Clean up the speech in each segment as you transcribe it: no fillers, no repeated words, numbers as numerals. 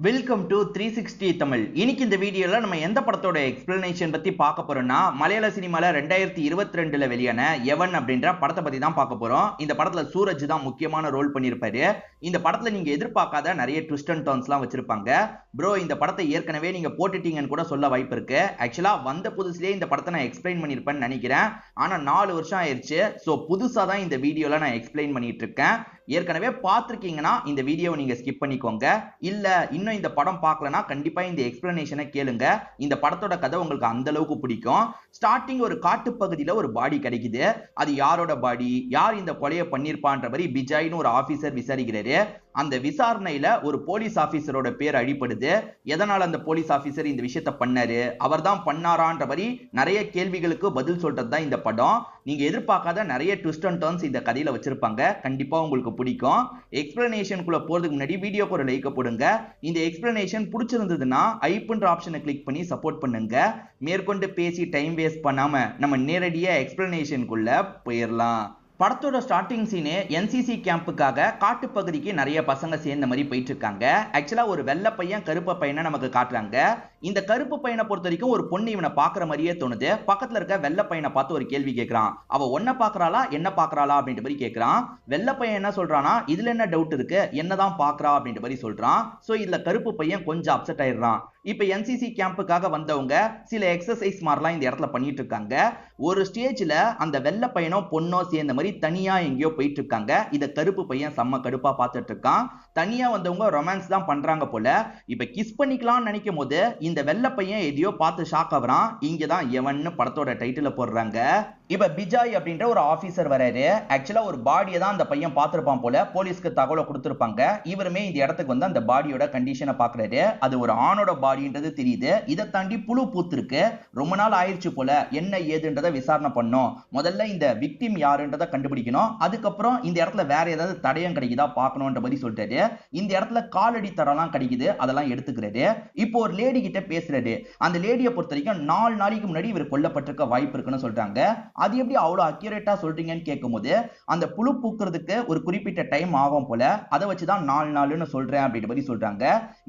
Welcome to 360 Tamil. இன்னைக்கு இந்த வீடியோல நம்ம எந்த படத்தோட எக்ஸ்பிளனேஷன் பத்தி பார்க்க போறோம்னா, மலையாள சினிமால 2022ல வெளியான எவன் அப்படின்ற படத்தை பத்தி தான் பார்க்க போறோம். இந்த படத்துல சூரஜ் தான் முக்கியமான ரோல் பண்ணியிருப்பாரு. இந்த படத்துல நீங்க எதிர்பார்க்காத நிறைய ட்விஸ்ட் அண்ட் டர்ன்ஸ்லாம் வச்சிருப்பாங்க. ப்ரோ, இந்த படத்தை ஏற்கனவே நீங்க போட்டுட்டீங்கன்னு கூட சொல்ல வாய்ப்பு இருக்கு. ஆக்சுவலா வந்த புதுசுலயே இந்த படத்தை நான் எக்ஸ்பிளைன் பண்ணிருப்பேன்னு நினைக்கிறேன். ஆனா 4 வருஷம் ஆயிருச்சு. சோ புதுசா தான் இந்த வீடியோல நான் எக்ஸ்பிளைன் பண்ணிட்டு இருக்கேன். ஏற்கனவே பார்த்திருக்கீங்கன்னா இந்த வீடியோவை நீங்க ஸ்கிப் பண்ணிக்கோங்க. இல்ல இன்னும் இந்த படம் பார்க்கலனா கண்டிப்பா இந்த எக்ஸ்பிளனேஷனை கேளுங்க. இந்த படத்தோட கதை உங்களுக்கு அந்த அளவுக்கு பிடிக்கும். ஸ்டார்டிங் ஒரு காட்டு பகுதியில ஒரு பாடி கிடைக்குது. அது யாரோட பாடி, யார் இந்த கொலையை பண்ணிருப்பான்ற மாதிரி பிஜாய்னு ஒரு ஆபீசர் விசாரிக்கிறாரு. அந்த விசாரணையில ஒரு போலீஸ் ஆபீசரோட பேர் அடிபடுது. எதனால அந்த போலீஸ் ஆபீசர் இந்த விஷயத்தை பண்ணாரு, அவர் தான் பண்ணாரான்ற மாதிரி நிறைய கேள்விகளுக்கு பதில் சொல்றது தான் இந்த படம். நீங்க எதிர்பார்க்காத நிறைய ட்விஸ்ட் அண்ட் டர்ன்ஸ் இந்த கதையில வச்சிருப்பாங்க. கண்டிப்பா உங்களுக்கு பிடிக்கும். எக்ஸ்பிளனேஷனுக்குள்ள போறதுக்கு முன்னாடி வீடியோக்கு ஒரு லைக் போடுங்க. இந்த எக்ஸ்பிளனேஷன் பிடிச்சிருந்ததுன்னா ஐப்ன்ற ஆப்ஷனை கிளிக் பண்ணி சப்போர்ட் பண்ணுங்க. மேற்கொண்டு பேசி டைம் வேஸ்ட் பண்ணாம நம்ம நேரடியா எக்ஸ்பிளனேஷனுக்குள்ள போயிடலாம். படத்தோட ஸ்டார்டிங் சீனே என்சிசி கேம்புக்காக காட்டு பகுதிக்கு நிறைய பசங்க சேர்ந்த மாதிரி போயிட்டு இருக்காங்க. ஆக்சுவலா ஒரு வெள்ளை பையன் கருப்பு பையனை நமக்கு காட்டுறாங்க. இந்த கருப்பு பையனை பொறுத்த வரைக்கும் ஒரு பொண்ணு இவனை பாக்குற மாதிரியே தோணுது. பக்கத்துல இருக்க வெள்ளை பையனை பார்த்து ஒரு கேள்வி கேட்கறான். அவ ஒன்ன பாக்குறாளா என்ன பாக்குறாளா அப்படின்ற மாதிரி கேட்கறான். வெள்ளை பையன் என்ன சொல்றானா, இதுல என்ன டவுட் இருக்கு, என்னதான் பாக்குறா அப்படின்ற மாதிரி சொல்றான். சோ இதுல கருப்பு பையன் கொஞ்சம் அப்செட் ஆயிடுறான். இப்ப என்சிசி கேம்புக்காக வந்தவங்க சில எக்ஸசைஸ் மாதிரிலாம் இந்த இடத்துல பண்ணிட்டு இருக்காங்க. ஒரு ஸ்டேஜ்ல அந்த வெள்ளை பையனோ பொண்ணோ சேர்ந்த மாதிரி தனியா எங்கேயோ போயிட்டு இருக்காங்க. இத கருப்பு பையன் செம்ம கடுப்பா பார்த்துட்டு இருக்கான். தனியா வந்தவங்க ரொமான்ஸ் தான் பண்றாங்க போல. இப்ப கிஸ் பண்ணிக்கலாம்னு நினைக்கும் போது இந்த வெள்ளை பையன் எதையோ பார்த்து ஷாக் ஆகுறான். இங்கதான் எவன்னு படத்தோட டைட்டில போடுறாங்க. இப்ப பிஜாய் அப்படின்ற ஒரு ஆபீசர் வராரு. ஆக்சுவலா ஒரு பாடியை தான் அந்த பையன் பார்த்திருப்பான் போல. போலீஸ்க்கு தகவலை கொடுத்திருப்பாங்க. இவருமே இந்த இடத்துக்கு வந்து அந்த பாடியோட கண்டிஷனை பாக்குறாரு. அது ஒரு ஆணோட பாடின்றது தெரியுது. இதை தாண்டி புழு பூத்திருக்கு. ரொம்ப நாள் ஆயிடுச்சு போல. என்ன ஏதுன்றதை விசாரணை பண்ணோம். முதல்ல இந்த விக்டிம் யாருன்றதை கண்டுபிடிக்கணும். அதுக்கப்புறம் இந்த இடத்துல வேற ஏதாவது தடயம் கிடைக்குதா பார்க்கணும்ன்ற மாதிரி சொல்றாரு. இந்த இடத்துல காலடி தடம்லாம் கிடைக்குது. அதெல்லாம் எடுத்துக்கிறாரு. இப்போ ஒரு லேடி கிட்ட பேசுறாரு. அந்த லேடியை பொறுத்த வரைக்கும் 4 நாளைக்கு முன்னாடி இவர் கொல்லப்பட்டிருக்க வாய்ப்பு இருக்குன்னு சொல்றாங்க. அது எப்படி அவ்வளவு அக்யூரேட்டா சொல்றீங்கன்னு கேட்கும்போது, அந்த புழு பூக்கிறதுக்கு ஒரு குறிப்பிட்ட டைம் ஆகும் போல. அதை வச்சுதான் 4 நாள்னு சொல்றேன் அப்படின்ற மாதிரி சொல்றாங்க.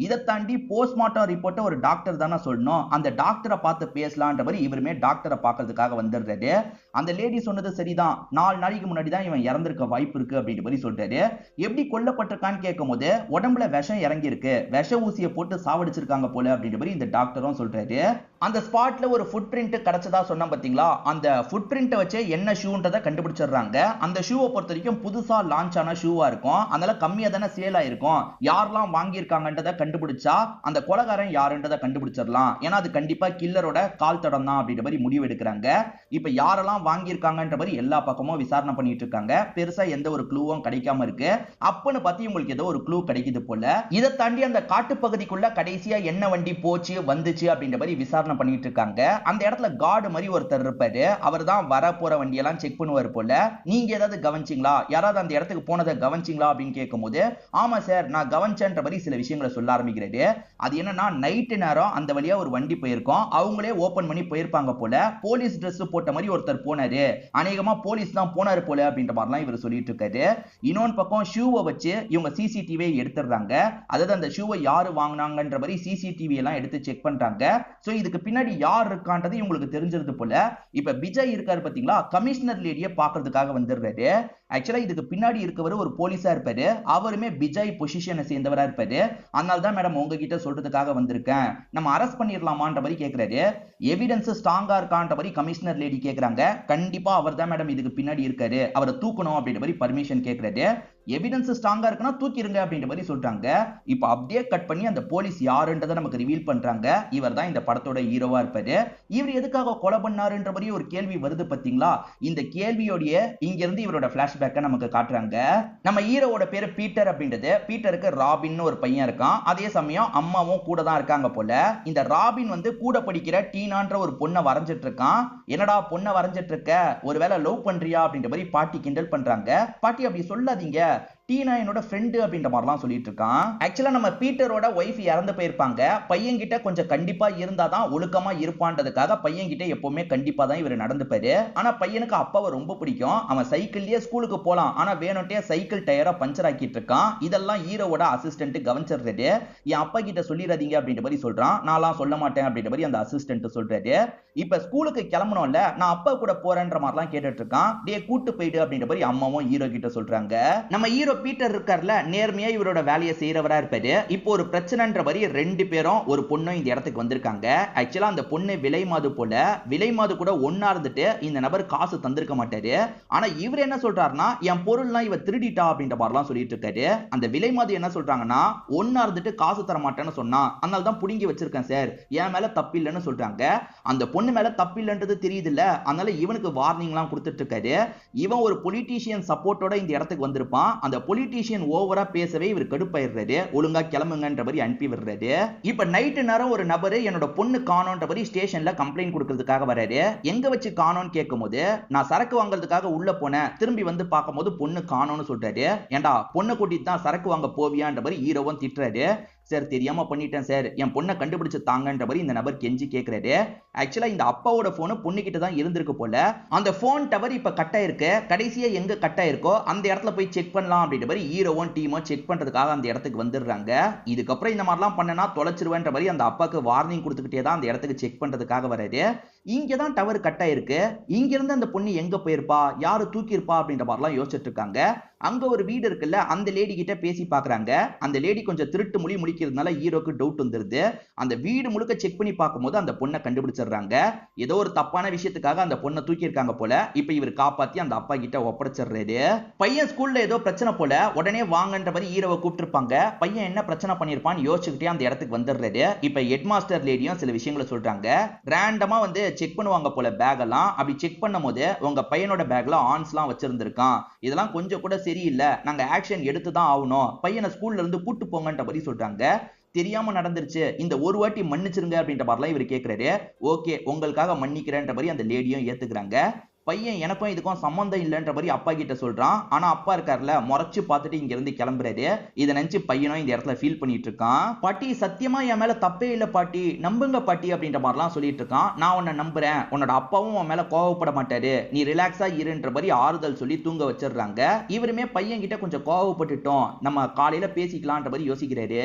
இதை தாண்டி போஸ்ட்மார்ட்டம் ரிப்போர்ட் ஒரு டாக்டர் தானே சொல்லணும். அந்த டாக்டரை பார்த்து பேசலான்ற மாதிரி இவருமே டாக்டரை பார்க்கறதுக்காக வந்துடுறாரு. அந்த லேடி சொன்னது சரிதான். 4 நாளைக்கு முன்னாடி தான் இவன் இறந்திருக்க வாய்ப்பு இருக்கு அப்படின்ற மாதிரி சொல்றாரு. எப்படி கொல்லப்பட்டிருக்கான்னு கேட்கும்போது, உடம்புல விஷம் இறங்கி இருக்கு, விஷ ஊசியை போட்டு சாவடிச்சிருக்காங்க போல அப்படின்ற மாதிரி இந்த டாக்டரும் சொல்றாரு. அந்த ஸ்பாட்ல ஒரு ஃபுட் பிரிண்ட் கிடைச்சதா சொன்னா பாத்தீங்களா, அந்த ஃபுட் பிரிண்ட் வச்சு என்ன ஷூன்றதை கண்டுபிடிச்சிடுறாங்க. அந்த ஷூவை பொறுத்த வரைக்கும் புதுசா லான்ச் ஆன ஷூவா இருக்கும். அதனால கம்மியா தானே சேல் ஆயிருக்கும். யாரெல்லாம் வாங்கியிருக்காங்கன்றதை கண்டுபிடிச்சா அந்த கொலைகாரன் யாருன்றதை கண்டுபிடிச்சிடலாம். ஏன்னா அது கண்டிப்பா கில்லரோட கால் தடம் தான் அப்படின்ற மாதிரி முடிவு எடுக்கிறாங்க. இப்ப யாரெல்லாம் வாங்கியிருக்காங்கன்ற மாதிரி எல்லா பக்கமும் விசாரணை பண்ணிட்டு இருக்காங்க. பெருசா எந்த ஒரு க்ளூவும் கிடைக்காம இருக்கு. அப்பன்னு பார்த்து உங்களுக்கு ஏதோ ஒரு க்ளூ கிடைக்குது போல. இதை தாண்டி அந்த காட்டு பகுதிக்குள்ள கடைசியா என்ன வண்டி போச்சு வந்துச்சு அப்படின்ற மாதிரி விசாரணை பண்ணிட்டு இருக்காங்க. அந்த இடத்துல கார்டு மாதிரி ஒருத்தர் இருப்பாரு. அவர் தான் வர போற வண்டியெல்லாம் செக் பண்ணுவார் போல. நீங்க ஏதாவது கவனிச்சீங்களா, யாராவது அந்த இடத்துக்கு போனதை கவனிச்சீங்களா அப்படின்னு கேட்கும்போது, ஆமா சார் நான் கவனிச்சேன்ற மாதிரி சில விஷயங்களை சொல்ல ஆரம்பிக்கிறாரு. அது என்னன்னா, நைட்டு நேரம் அந்த வழியா ஒரு வண்டி போயிருக்கோம். அவங்களே ஓபன் பண்ணி போயிருப்பாங்க போல. போலீஸ் ட்ரெஸ் போட்ட மாதிரி ஒருத்தர் போனாரு. அநேகமா போலீஸ் தான் போனாரு போல அப்படின்ற மாதிரிலாம் இவர் சொல்லிட்டு இருக்காரு. இன்னொன்று பக்கம் ஷூவை வச்சு இவங்க சிசிடிவி எடுத்துறாங்க. அதாவது அந்த ஷூவை யாரு வாங்கினாங்கன்ற மாதிரி சிசிடிவி எல்லாம் எடுத்து செக் பண்றாங்க. சோ இதுக்கு பின்னாடி யார் இருக்கான்றது இவங்களுக்கு தெரிஞ்சிருது போல. இப்ப விஜய் இருக்காரு பாத்தீங்களா, கமிஷனர் லேடியை பாக்குறதுக்காக வந்துடுறாரு. ஆக்சுவலா இதுக்கு பின்னாடி இருக்கவர் ஒரு போலீஸா இருப்பாரு. அவருமே விஜய் பொசிஷனை சேர்ந்தவரா இருப்பாரு. அதனால தான் மேடம் உங்ககிட்ட சொல்றதுக்காக வந்திருக்கேன். நம்ம அரெஸ்ட் பண்ணிடலாமான்ற மாதிரி கேட்கிறாரு. எவிடன்ஸ் ஸ்ட்ராங்கா இருக்கான்ற மாதிரி கமிஷனர் லேடி கேட்கறாங்க. கண்டிப்பா அவர் தான் மேடம் இதுக்கு பின்னாடி இருக்காரு, அவரை தூக்கணும் அப்படின்ற மாதிரி பர்மிஷன் கேட்கிறாரு. எவிடன்ஸ் ஸ்ட்ராங்கா இருக்குன்னா தூக்கிருங்க அப்படின்ற மாதிரி சொல்றாங்க. இப்ப அப்படியே கட் பண்ணி அந்த போலீஸ் யாருன்றதை நமக்கு ரிவீல் பண்றாங்க. இவர் தான் இந்த படத்தோட ஹீரோவா இருப்பாரு. இவர் எதுக்காக கொலை பண்ணாருன்ற மாதிரி ஒரு கேள்வி வருது பாத்தீங்களா. இந்த கேள்வியோடைய இங்க இருந்து இவரோட பிளாஷ்பேக்க நமக்கு காட்டுறாங்க. நம்ம ஹீரோவோட பேரு பீட்டர் அப்படின்றது. பீட்டருக்கு ராபின் ஒரு பையன் இருக்கான். அதே சமயம் அம்மாவும் கூட தான் இருக்காங்க போல. இந்த ராபின் வந்து கூட படிக்கிற டீனான்ற ஒரு பொண்ணை வரைஞ்சிட்டு இருக்கான். என்னடா பொண்ணை வரைஞ்சிட்டு இருக்க, ஒருவேளை லவ் பண்றியா அப்படின்ற மாதிரி பாட்டி கிண்டல் பண்றாங்க. பாட்டி அப்படி சொல்லாதீங்க, டீனா என்னோட ஃப்ரெண்டு அப்படின்ற மாதிரிலாம் சொல்லிட்டு இருக்கான். ஆக்சுவலா நம்ம பீட்டரோட ஒய்ஃப் இறந்து போயிருப்பாங்க. பையன் கிட்ட கொஞ்சம் கண்டிப்பா இருந்தாதான் ஒழுக்கமா இருப்பான்றதுக்காக பையன் கிட்ட எப்பவுமே கண்டிப்பா தான் இவர் நடந்துப்பாரு. ஆனா பையனுக்கு அப்பாவை ரொம்ப பிடிக்கும். அவன் சைக்கிள்லயே ஸ்கூலுக்கு போலாம், ஆனா வேணும்ட்டே சைக்கிள் டயரை பஞ்சர் ஆக்கிட்டு இருக்கான். இதெல்லாம் ஹீரோவோட அசிஸ்டன்ட் கவனிச்சிடுறாரு. என் அப்பா கிட்ட சொல்லிடாதீங்க அப்படின்ற மாதிரி சொல்றான். நான்லாம் சொல்ல மாட்டேன் அப்படின்ற மாதிரி அந்த அசிஸ்டன்ட் சொல்றாரு. இப்ப ஸ்கூலுக்கு கிளம்பணும்ல, நான் அப்பா கூட போறேன்ற மாதிரிலாம் கேட்டுட்டு இருக்கான். டே கூட்டு போயிடு அப்படின்ற மாதிரி அம்மாவும் ஹீரோ கிட்ட சொல்றாங்க. நம்ம ஹீரோ பீட்டர் இருக்கார்ல, நேர்மையா இவரோட வேலையை செய்யறவரா இருப்பாரு. இப்போ ஒரு பிரச்சனைன்ற மாதிரி ரெண்டு பேரும் ஒரு பொண்ணும் இந்த இடத்துக்கு வந்திருக்காங்க. ஆக்சுவலா அந்த பொண்ணு விலைமாது போல, விலைமாது கூட ஒன்னா இருந்துட்டு இந்த நபர் காசு தந்திருக்க மாட்டாரு. ஆனா இவர் என்ன சொல்றாருன்னா, என் பொருள்லாம் இவ திருடிட்டா அப்படின்ற மாதிரிலாம் சொல்லிட்டு இருக்காரு. அந்த விலைமாது என்ன சொல்றாங்கன்னா, ஒன்னா இருந்துட்டு காசு தர மாட்டேன்னு சொன்னா, அதனால தான் புடுங்கி வச்சிருக்கேன் சார், என் மேல தப்பு இல்லைன்னு சொல்றாங்க. அந்த பொண்ணு மேல தப்பு இல்லைன்றது தெரியுது இல்ல, அதனால இவனுக்கு வார்னிங்லாம் கொடுத்துட்டு இருக்காரு. இவன் ஒரு பொலிட்டீஷியன் சப்போர்ட்டோட இந்த இடத்துக்கு வந்திருப்பான். அந்த பொலிட்டீஷியன் ஓவரா பேசவே இவர் கடுப்பாயிடுறாரு. ஒழுங்கா கிளம்புங்கன்ற மாதிரி அனுப்பி விடுறாரு. இப்ப நைட்டு நேரம் ஒரு நபரு என்னோட பொண்ணு காணோன்ற மாதிரி ஸ்டேஷன்ல கம்ப்ளைண்ட் கொடுக்கிறதுக்காக வராரு. எங்க வச்சு காணோன்னு கேட்கும்போது, நான் சரக்கு வாங்குறதுக்காக உள்ள போனேன், திரும்பி வந்து பார்க்கும்போது பொண்ணு காணோன்னு சொல்றாரு. ஏண்டா பொண்ணு கூட்டிட்டு தான் சரக்கு வாங்க போவியான்ற மாதிரி ஹீரோவும் திட்டுறாரு. சார் தெரியாம பண்ணிட்டேன் சார், என் பொண்ணை கண்டுபிடிச்சு தாங்கன்ற மாதிரி இந்த நபர் கெஞ்சி கேட்கிறாரு. ஆக்சுவலா இந்த அப்பாவோட போன் பொண்ணு கிட்ட தான் இருந்திருக்கு போல. அந்த போன் டவர் இப்ப கட் ஆயிருக்கு. கடைசியா எங்க கட் ஆயிருக்கோ அந்த இடத்துல போய் செக் பண்ணலாம் அப்படின்ற மாதிரி ஹீரோவும் டீமும் செக் பண்றதுக்காக அந்த இடத்துக்கு வந்துடுறாங்க. இதுக்கப்புறம் இந்த மாதிரிலாம் பண்ணனா தொலைச்சிருவேன்ற மாதிரி அந்த அப்பாக்கு வார்னிங் கொடுத்துக்கிட்டே தான் அந்த இடத்துக்கு செக் பண்றதுக்காக வராரு. இங்கதான் டவர் கட் ஆயிருக்கு. இங்க இருந்து அந்த பொண்ணு எங்க போயிருப்பா, யாரு தூக்கி இருப்பா அப்படின்ற மாதிரிலாம் யோசிச்சுட்டு இருக்காங்க. அங்க ஒரு வீடு இருக்குல்ல, அந்த லேடி கிட்ட பேசி பாக்குறாங்க. அந்த லேடி கொஞ்சம் திருட்டு மொழி முடிக்கிறதுனால ஹீரோக்கு டவுட் வந்துருது. அந்த வீடு முழுக்க செக் பண்ணி பார்க்கும்போது அந்த பொண்ணை கண்டுபிடிச்சிடுறாங்க. ஏதோ ஒரு தப்பான விஷயத்துக்காக அந்த பொண்ணை தூக்கி இருக்காங்க போல. இப்ப இவர் காப்பாத்தி அந்த அப்பா கிட்ட ஒப்படைச்சிடுறாரு. பையன் ஸ்கூல்ல ஏதோ பிரச்சனை போல, உடனே வாங்கன்ற மாதிரி ஹீரோவை கூப்பிட்டுருப்பாங்க. பையன் என்ன பிரச்சனை பண்ணிருப்பான்னு யோசிச்சுக்கிட்டே அந்த இடத்துக்கு வந்துடுறாரு. இப்ப ஹெட் மாஸ்டர் லேடியும் சில விஷயங்களை சொல்றாங்க. ரேண்டமா வந்து செக் பண்ணுவாங்க போல பேக் எல்லாம். அப்படி செக் பண்ணும் போது உங்க பையனோட பேக்ல ஆன்ஸ்லாம் வச்சிருந்திருக்கான். இதெல்லாம் கொஞ்சம் கூட சரியில்லை, நாங்க ஆக்ஷன் எடுத்து தான் ஆகணும், பையனை ஸ்கூல்ல இருந்து கூட்டு போங்கன்ற மாதிரி சொல்றாங்க. தெரியாம நடந்துருச்சு, இந்த ஒரு வாட்டி மன்னிச்சிருங்க அப்படின்ற மாதிரிலாம் இவர் கேட்கிறாரு. ஓகே உங்களுக்காக மன்னிக்கிறேன்ற மாதிரி அந்த லேடியும் ஏத்துக்கிறாங்க. பையன் எனக்கும் இதுக்கும் சம்பந்தம் இல்லைன்ற மாதிரி அப்பா கிட்ட சொல்றான். ஆனா அப்பா இருக்காருல, முறைச்சு பார்த்துட்டு இங்க இருந்து கிளம்புறாரு. இதை நினைச்சு பையனும் இந்த இடத்துல ஃபீல் பண்ணிட்டு இருக்கான். பாட்டி சத்தியமா என் மேல தப்பே இல்ல பாட்டி, நம்புங்க பாட்டி அப்படின்ற மாதிரிலாம் சொல்லிட்டு இருக்கான். நான் உன்னை நம்புறேன், உன்னோட அப்பாவும் உன் மேல கோவப்பட மாட்டாரு, நீ ரிலாக்ஸா இருன்ற மாதிரி ஆறுதல் சொல்லி தூங்க வச்சிடுறாங்க. இவருமே பையன் கிட்ட கொஞ்சம் கோவப்பட்டுட்டோம், நம்ம காலையில பேசிக்கலான்ற மாதிரி யோசிக்கிறாரு.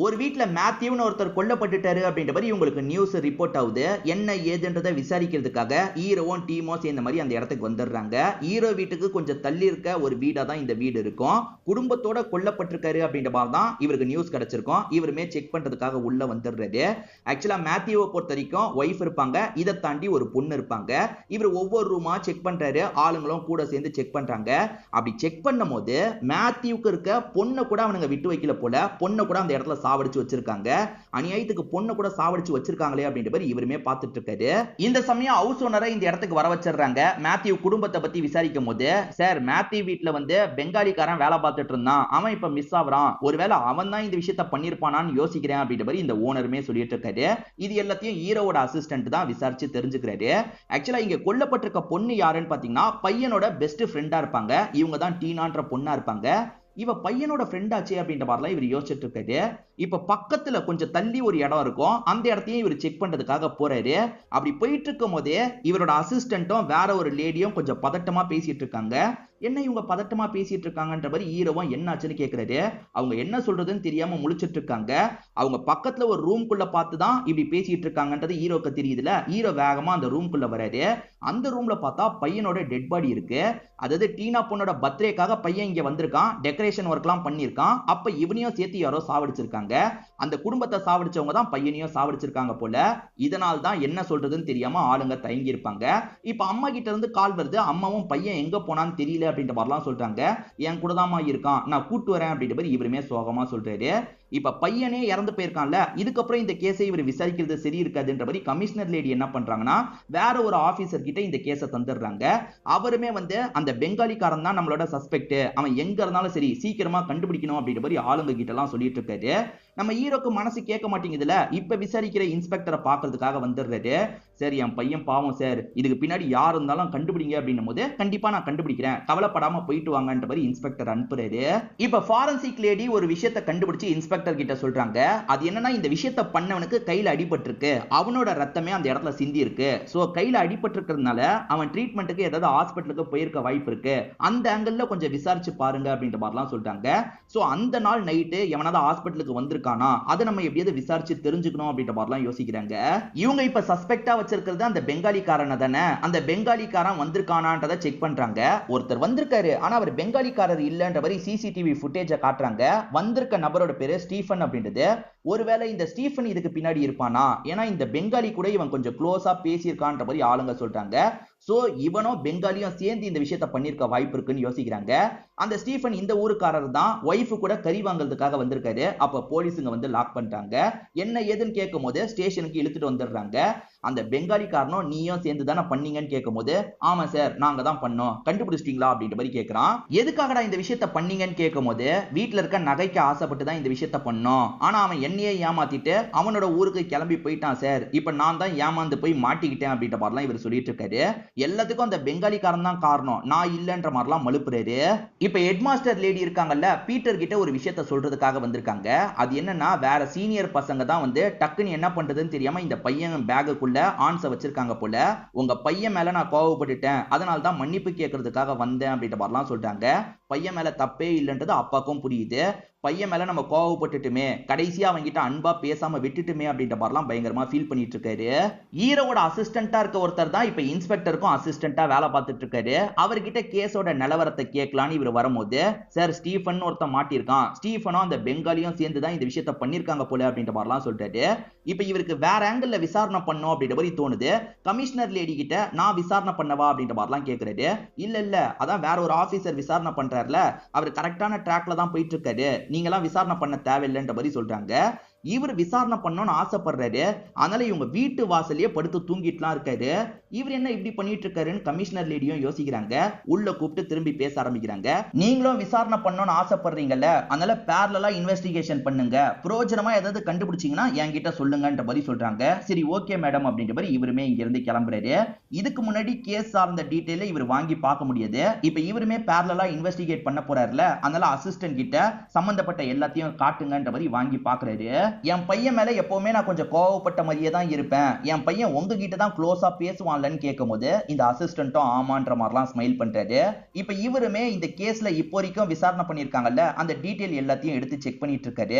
ஒரு வீட்டுல மேத்யூன்னு ஒருத்தர் கொல்லப்பட்டுட்டாரு அப்படின்ற மாதிரி உங்களுக்கு நியூஸ் ரிப்போர்ட் ஆகுது. என்ன ஏதுன்றதை விசாரிக்கிறதுக்காக ஹீரோவும் டீமும் சேர்ந்த மாதிரி அந்த இடத்துக்கு வந்துடுறாங்க. ஹீரோ வீட்டுக்கு கொஞ்சம் தள்ளி இருக்க ஒரு வீடா தான் இந்த வீடு இருக்கும். குடும்பத்தோட கொல்லப்பட்டிருக்காரு அப்படின்ற மாதிரி தான் இவருக்கு நியூஸ் கிடைச்சிருக்கும். இவருமே செக் பண்றதுக்காக உள்ள வந்துடுறாரு. ஆக்சுவலா மேத்யூவை பொறுத்த வரைக்கும் ஒய்ஃப் இருப்பாங்க, இதை தாண்டி ஒரு பொண்ணு இருப்பாங்க. இவர் ஒவ்வொரு ரூமா செக் பண்றாரு, ஆளுங்களும் கூட சேர்ந்து செக் பண்றாங்க. அப்படி செக் பண்ணும் போது மேத்யூக்கு இருக்க பொண்ணை கூட அவனுங்க விட்டு வைக்கல போல. பொண்ணை கூட அந்த இடத்துல சாவடிச்சு வச்சிருக்காங்க. அநியாயத்துக்கு பொண்ணை கூட சாவடிச்சு வச்சிருக்காங்களே அப்படின்ற மாதிரி இவருமே பார்த்துட்டு இருக்காரு. இந்த சமயம் ஹவுஸ் ஓனரை இந்த இடத்துக்கு வர வச்சிடுறாங்க. மேத்யூ குடும்பத்தை பத்தி விசாரிக்கும் போது, சார் மேத்யூ வீட்டுல வந்து பெங்காலிக்காரன் வேலை பார்த்துட்டு இருந்தான், அவன் இப்ப மிஸ் ஆகுறான், ஒருவேளை அவன் தான் இந்த விஷயத்த பண்ணிருப்பானான்னு யோசிக்கிறேன் அப்படின்ற மாதிரி இந்த ஓனருமே சொல்லிட்டு இருக்காரு. இது எல்லாத்தையும் ஹீரோவோட அசிஸ்டன்ட் தான் விசாரிச்சு தெரிஞ்சுக்கிறாரு. ஆக்சுவலா இங்க கொல்லப்பட்டிருக்க பொண்ணு யாருன்னு பாத்தீங்கன்னா பையனோட பெஸ்ட் ஃப்ரெண்டா இருப்பாங்க. இவங்க தான் டீனான்ற பொண்ணா இருப்பாங்க. இவ பையனோட ஃப்ரெண்ட் ஆச்சு அப்படின்ற மாதிரிலாம் இவர் யோசிச்சுட்டு இருக்காரு. இப்ப பக்கத்துல கொஞ்சம் தள்ளி ஒரு இடம் இருக்கும், அந்த இடத்தையும் இவர் செக் பண்றதுக்காக போறாரு. அப்படி போயிட்டு இருக்கும் போதே இவரோட அசிஸ்டன்ட்டும் வேற ஒரு லேடியும் கொஞ்சம் பதட்டமா பேசிட்டு இருக்காங்க. என்ன இவங்க பதட்டமா பேசிட்டு இருக்காங்கன்ற மாதிரி ஹீரோவும் என்ன ஆச்சுன்னு கேக்குறாரு. அவங்க என்ன சொல்றதுன்னு தெரியாம முழிச்சிட்டு இருக்காங்க. அவங்க பக்கத்துல ஒரு ரூம்குள்ள பார்த்துதான் இப்படி பேசிட்டு இருக்காங்கன்றது ஹீரோக்கு தெரியுதுல. ஹீரோ வேகமா அந்த ரூம்குள்ள வராரு. அந்த ரூம்ல பார்த்தா பையனோட டெட் பாடி இருக்கு. அதாவது டீனா பொண்ணோட பர்த்டேக்காக பையன் இங்க வந்திருக்கான், டெக்கரேஷன் ஒர்க்லாம் பண்ணிருக்கான். அப்ப இவனையும் சேர்த்து யாரோ சாவடிச்சிருக்காங்க. அந்த குடும்பத்தை சாவடிச்சவங்க தான் பையனையும் சாவடிச்சிருக்காங்க போல. இதனால தான் என்ன சொல்றதுன்னு தெரியாம ஆளுங்க தயங்கி இருப்பாங்க. இப்ப அம்மா கிட்ட இருந்து கால் வருது. அம்மாவும் பையன் எங்க போனான்னு தெரியல அப்படின்ற மாதிரிலாம் சொல்றாங்க. என் கூட தான் இருக்கான், நான் கூட்டு வரேன் அப்படின்ற மாதிரி இவருமே சோகமா சொல்றாரு. இப்ப பையனே இறந்து போயிருக்கான்ல, இதுக்கப்புறம் இந்த கேஸை இவர் விசாரிக்கிறது சரி இருக்காதுன்ற மாதிரி கமிஷனர் லேடி என்ன பண்றாங்கன்னா வேற ஒரு ஆபீசர் கிட்ட இந்த கேஸை தந்துடுறாங்க. அவருமே வந்து அந்த பெங்காலிக்காரன் தான் நம்மளோட சஸ்பெக்ட், அவன் எங்க இருந்தாலும் சரி சீக்கிரமா கண்டுபிடிக்கணும் அப்படின்ற மாதிரி ஆளுங்க கிட்ட எல்லாம் சொல்லிட்டு இருக்காரு. நம்ம ஹீரோக்கு மனசு கேட்க மாட்டேங்குதுல. இப்ப விசாரிக்கிற இன்ஸ்பெக்டரை பாக்குறதுக்காக வந்துடுறாரு. சரி என் பையன் பாவம் சார், இதுக்கு பின்னாடி யார் இருந்தாலும் கண்டுபிடிங்க அப்படின்னும் போது கண்டிப்பா நான் கண்டுபிடிக்கிறேன், கவலைப்படாம போயிட்டு வாங்கன்ற மாதிரி இன்ஸ்பெக்டர் அனுப்புறாரு. இப்ப ஃபாரன்சிக் லேடி ஒரு விஷயத்தை கண்டுபிடிச்சு இன்ஸ்பெக்டர் கிட்ட சொல்றாங்க. அது என்னன்னா, இந்த விஷயத்தை பண்ணவனுக்கு கையில அடிபட்டிருக்கு, அவனோட ரத்தமே அந்த இடத்துல சிந்தி இருக்கு. சோ கையில அடிபட்டிருக்கிறதுனால அவன் ட்ரீட்மெண்ட்டுக்கு ஏதாவது ஹாஸ்பிட்டலுக்கு போயிருக்க வாய்ப்பு இருக்கு, அந்த ஆங்கிள் கொஞ்சம் விசாரிச்சு பாருங்க அப்படின்ற மாதிரிலாம் சொல்றாங்க. சோ அந்த நாள் நைட்டு எவனாவது ஹாஸ்பிட்டலுக்கு வந்திருக்கானா, அதை நம்ம எப்படியாவது விசாரிச்சு தெரிஞ்சுக்கணும் அப்படின்ற மாதிரிலாம் யோசிக்கிறாங்க. இவங்க இப்ப சஸ்பெக்டா வச்சிருக்கிறது அந்த பெங்காலிக்காரனை தானே. அந்த பெங்காலிக்காரன் வந்திருக்கானான்றதை செக் பண்றாங்க. ஒருத்தர் வந்திருக்காரு, ஆனா அவர் பெங்காலிக்காரர் இல்லன்ற மாதிரி சிசிடிவி ஃபுட்டேஜை காட்டுறாங்க. வந்திருக்க நபரோட பேரு ஸ்டீஃபன் அப்படின்றது. ஒருவேளை இந்த ஸ்டீஃபன் இதுக்கு பின்னாடி இருப்பானா, ஏன்னா இந்த பெங்காலி கூட இவன் கொஞ்சம் க்ளோஸா பேசியிருக்கான்ற மாதிரி ஆளுங்க சொல்றாங்க. சோ இவனும் பெங்காலியும் சேர்ந்து இந்த விஷயத்தை பண்ணிருக்க வாய்ப்பு இருக்குன்னு யோசிக்கிறாங்க. அந்த ஸ்டீஃபன் இந்த ஊருக்காரர் தான், ஒய்ஃப் கூட கறி வாங்குறதுக்காக வந்திருக்காரு. அப்ப போலீஸுங்க வந்து லாக் பண்ணிட்டாங்க. என்ன ஏதுன்னு கேட்கும் போது ஸ்டேஷனுக்கு இழுத்துட்டு வந்துடுறாங்க. அந்த பெங்காலிக்காரனும் நீயும் சேர்ந்து தானே பண்ணீங்கன்னு கேட்கும் போது, ஆமா சார் நாங்க தான் பண்ணோம், கண்டுபிடிச்சிட்டீங்களா அப்படின்ற மாதிரி கேட்கறான். எதுக்காகடா இந்த விஷயத்தை பண்ணீங்கன்னு கேட்கும் போது, வீட்டுல இருக்க நகைக்கு ஆசைப்பட்டு தான் இந்த விஷயத்தை பண்ணோம், ஆனா அவன் என்னையே ஏமாத்திட்டு அவனோட ஊருக்கு கிளம்பி போயிட்டான் சார், இப்ப நான் தான் ஏமாந்து போய் மாட்டிக்கிட்டேன் அப்படின்ற மாதிரிலாம் இவர் சொல்லிட்டு இருக்காரு. எல்லாத்துக்கும் அந்த பெங்காலிக்காரன் தான் காரணம், நான் இல்லன்ற மாதிரிலாம் மழுப்புறாரு. இப்ப ஹெட்மாஸ்டர் லேடி இருக்காங்கல்ல, பீட்டர் கிட்ட ஒரு விஷயத்தை சொல்றதுக்காக வந்திருக்காங்க. அது என்னன்னா, வேற சீனியர் பசங்க தான் வந்து டக்குன்னு என்ன பண்றதுன்னு தெரியாம இந்த பையன் பேக்குக்குள்ள ஆன்ஸை வச்சிருக்காங்க போல. உங்க பையன் மேல நான் கோவப்பட்டுட்டேன், அதனால தான் மன்னிப்பு கேட்கறதுக்காக வந்தேன் அப்படின்ற மாதிரிலாம் சொல்றாங்க. பையன் மேல தப்பே இல்லைன்றது அப்பாக்கும் புரியுது. பையன் மேல நம்ம கோவப்பட்டுட்டுமே, கடைசியா அவங்கிட்ட அன்பா பேசாம விட்டுட்டுமே அப்படின்ற மாதிரிலாம் பயங்கரமா ஃபீல் பண்ணிட்டு இருக்காரு. ஹீரோவோட அசிஸ்டண்டா இருக்க ஒருத்தர் தான் இப்ப இன்ஸ்பெக்டருக்கும் அசிஸ்டண்டா வேலை பார்த்துட்டு இருக்காரு. அவர்கிட்ட கேஸோட நிலவரத்தை கேட்கலான்னு இவர் வரும்போது, சார் ஸ்டீஃபன் ஒருத்தன் மாட்டிருக்கான், ஸ்டீஃபனும் அந்த பெங்காலியும் சேர்ந்து தான் இந்த விஷயத்தை பண்ணிருக்காங்க போல அப்படின்ற மாதிரிலாம் சொல்றாரு. இப்ப இவருக்கு வேற ஆங்கிள் விசாரணை பண்ணும் அப்படின்ற மாதிரி தோணுது. கமிஷனர் லேடி கிட்ட நான் விசாரணை பண்ணவா அப்படின்ற மாதிரிலாம் கேட்கறாரு. இல்ல இல்ல, அதான் வேற ஒரு ஆபீசர் விசாரணை பண்றாருல, அவர் கரெக்டான ட்ராக்ல தான் போயிட்டு இருக்காரு, நீங்களாம் விசாரணை பண்ண தேவையில்லைன்ற மாதிரி சொல்றாங்க. இவர் விசாரணை பண்ணணும்னு ஆசைப்படுறாரு. அதனால இவங்க வீட்டு வாசலையே படுத்து தூங்கிட்டுலாம் இருக்காரு. இவர் என்ன இப்படி பண்ணிட்டு இருக்காருன்னு கமிஷனர் லேடியும் யோசிக்கிறாங்க. உள்ள கூப்பிட்டு திரும்பி பேச ஆரம்பிக்கிறாங்க. நீங்களும் விசாரணை பண்ணணும்னு ஆசைப்படுறீங்கல்ல, அதனால பேரலலா இன்வெஸ்டிகேஷன் பண்ணுங்க, பிரயோஜனமா ஏதாவது கண்டுபிடிச்சீங்கன்னா என்கிட்ட சொல்லுங்கன்ற மாதிரி சொல்றாங்க. சரி ஓகே மேடம் அப்படின்ற மாதிரி இவருமே இங்க இருந்து கிளம்புறாரு. இதுக்கு முன்னாடி கேஸ் சார்ந்த டீடைல இவர் வாங்கி பார்க்க முடியாது. இப்ப இவருமே பேரலலா இன்வெஸ்டிகேட் பண்ண போறாருல, அதனால அசிஸ்டன்ட் கிட்ட சம்பந்தப்பட்ட எல்லாத்தையும் காட்டுங்கன்ற மாதிரி வாங்கி பாக்குறாரு. என் பையன் மேல எப்பவுமே நான் கொஞ்சம் கோவப்பட்ட மாதிரியே தான் இருப்பேன், என் பையன் உங்ககிட்ட தான் க்ளோஸா பேசுவான்லன்னு கேட்கும் போது இந்த அசிஸ்டன்ட்டும் ஆமான்ற மாதிரிலாம் ஸ்மைல் பண்றாரு. இப்ப இவருமே இந்த கேஸ்ல இப்போ வரைக்கும் விசாரணை பண்ணிருக்காங்கல்ல, அந்த டீடைல் எல்லாத்தையும் எடுத்து செக் பண்ணிட்டு இருக்காரு.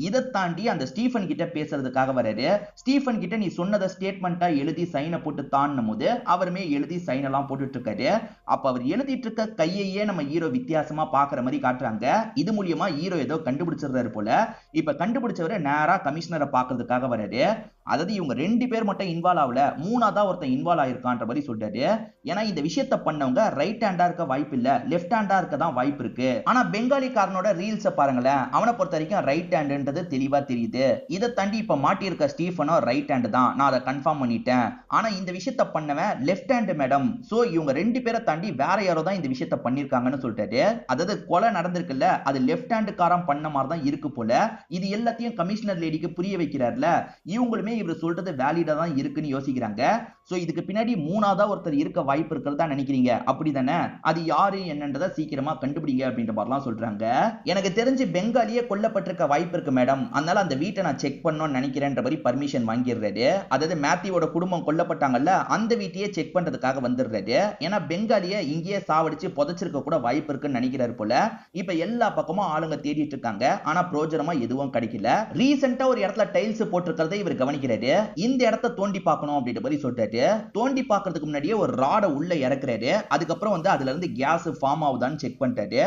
இதை தாண்டி அந்த ஸ்டீஃபன் கிட்ட பேசுறதுக்காக வராரு. ஸ்டீஃபன் கிட்ட நீ சொன்னதை ஸ்டேட்மெண்டா எழுதி சைனை போட்டு தாண்டும் போது அவருமே எழுதி சைன் எல்லாம் போட்டுட்டு இருக்காரு. அப்ப அவர் எழுதிட்டு இருக்க கையையே நம்ம ஹீரோ வித்தியாசமா பாக்குற மாதிரி காட்டுறாங்க. இது மூலியமா ஹீரோ ஏதோ கண்டுபிடிச்சிருந்தாரு போல. இப்ப கண்டுபிடிச்சவரை நேரா கமிஷனரை பாக்குறதுக்காக வராரு. அதாவது இவங்க 2 பேர் மட்டும் இன்வால்வ் ஆகல, மூணாவதா ஒருத்தன் இன்வால்வ் ஆயிருக்கான்ற மாதிரி சொல்றாரு. ஏன்னா இந்த விஷயத்தை பண்ணவங்க ரைட் ஹேண்டா இருக்க வாய்ப்பு இல்ல, லெஃப்ட் ஹேண்டா இருக்க தான் வாய்ப்பு இருக்கு. ஆனா பெங்காலிக்காரனோட ரீல்ஸை பாருங்களேன், அவனை பொறுத்த வரைக்கும் ரைட் ஹேண்டுன்றது தெளிவா தெரியுது. இதை தாண்டி இப்ப மாட்டி இருக்க ஸ்டீஃபனோ ரைட் ஹேண்ட் தான், நான் அதை கன்ஃபார்ம் பண்ணிட்டேன். ஆனா இந்த விஷயத்தை பண்ணவன் லெஃப்ட் ஹேண்ட் மேடம். சோ இவங்க 2 பேரை தாண்டி வேற யாரோ தான் இந்த விஷயத்தை பண்ணிருக்காங்கன்னு சொல்றாரு. அதாவது கொலை நடந்திருக்குல்ல, அது லெஃப்ட் ஹேண்ட் காரம் பண்ண மாதிரி தான் இருக்கு போல. இது எல்லாத்தையும் கமிஷனர் லேடிக்கு புரிய வைக்கிறார்ல, இவங்களுமே இவர் சொல்றது வேலிடா தான் இருக்குன்னு யோசிக்கிறாங்க. சோ இதுக்கு பின்னாடி மூணாவதா ஒருத்தர் இருக்க வாய்ப்பு இருக்கிறதா நினைக்கிறீங்க, அப்படிதானே? அது யாரு என்னன்றதை சீக்கிரமா கண்டுபிடிங்க அப்படின்ற மாதிரிலாம் சொல்றாங்க. எனக்கு தெரிஞ்சு பெங்காலியே கொல்லப்பட்டிருக்க வாய்ப்பு இருக்கு மேடம், அதனால அந்த வீட்டை நான் செக் பண்ணணும்னு நினைக்கிறேன்ற மாதிரி பர்மிஷன் வாங்கிடுறாரு. அதாவது மேத்யூவோட குடும்பம் கொல்லப்பட்டாங்கல்ல, அந்த வீட்டையே செக் பண்றதுக்காக வந்துடுறாரு. ஏன்னா பெங்காலியை இங்கேயே சாவடிச்சு புதைச்சிருக்க கூட வாய்ப்பு இருக்குன்னு நினைக்கிறாரு போல. இப்ப எல்லா பக்கமும் ஆளுங்க தேடிட்டு இருக்காங்க, ஆனா பிரோஜனமா எதுவும் கிடைக்கல. ரீசெண்டா ஒரு இடத்துல டைல்ஸ் போட்டிருக்கிறதை இவர் கவனிக்கிறாரு. இந்த இடத்தை தோண்டி பார்க்கணும் அப்படின்ற மாதிரி சொல்றாரு. தோண்டி பார்க்கிறதுக்கு முன்னாடியே ஒரு ராட உள்ள இறக்குறாரு. அதுக்கப்புறம் வந்து அதுல இருந்து கேஸ் ஃபார்ம் ஆகுதான்னு செக் பண்ணிட்டாரு.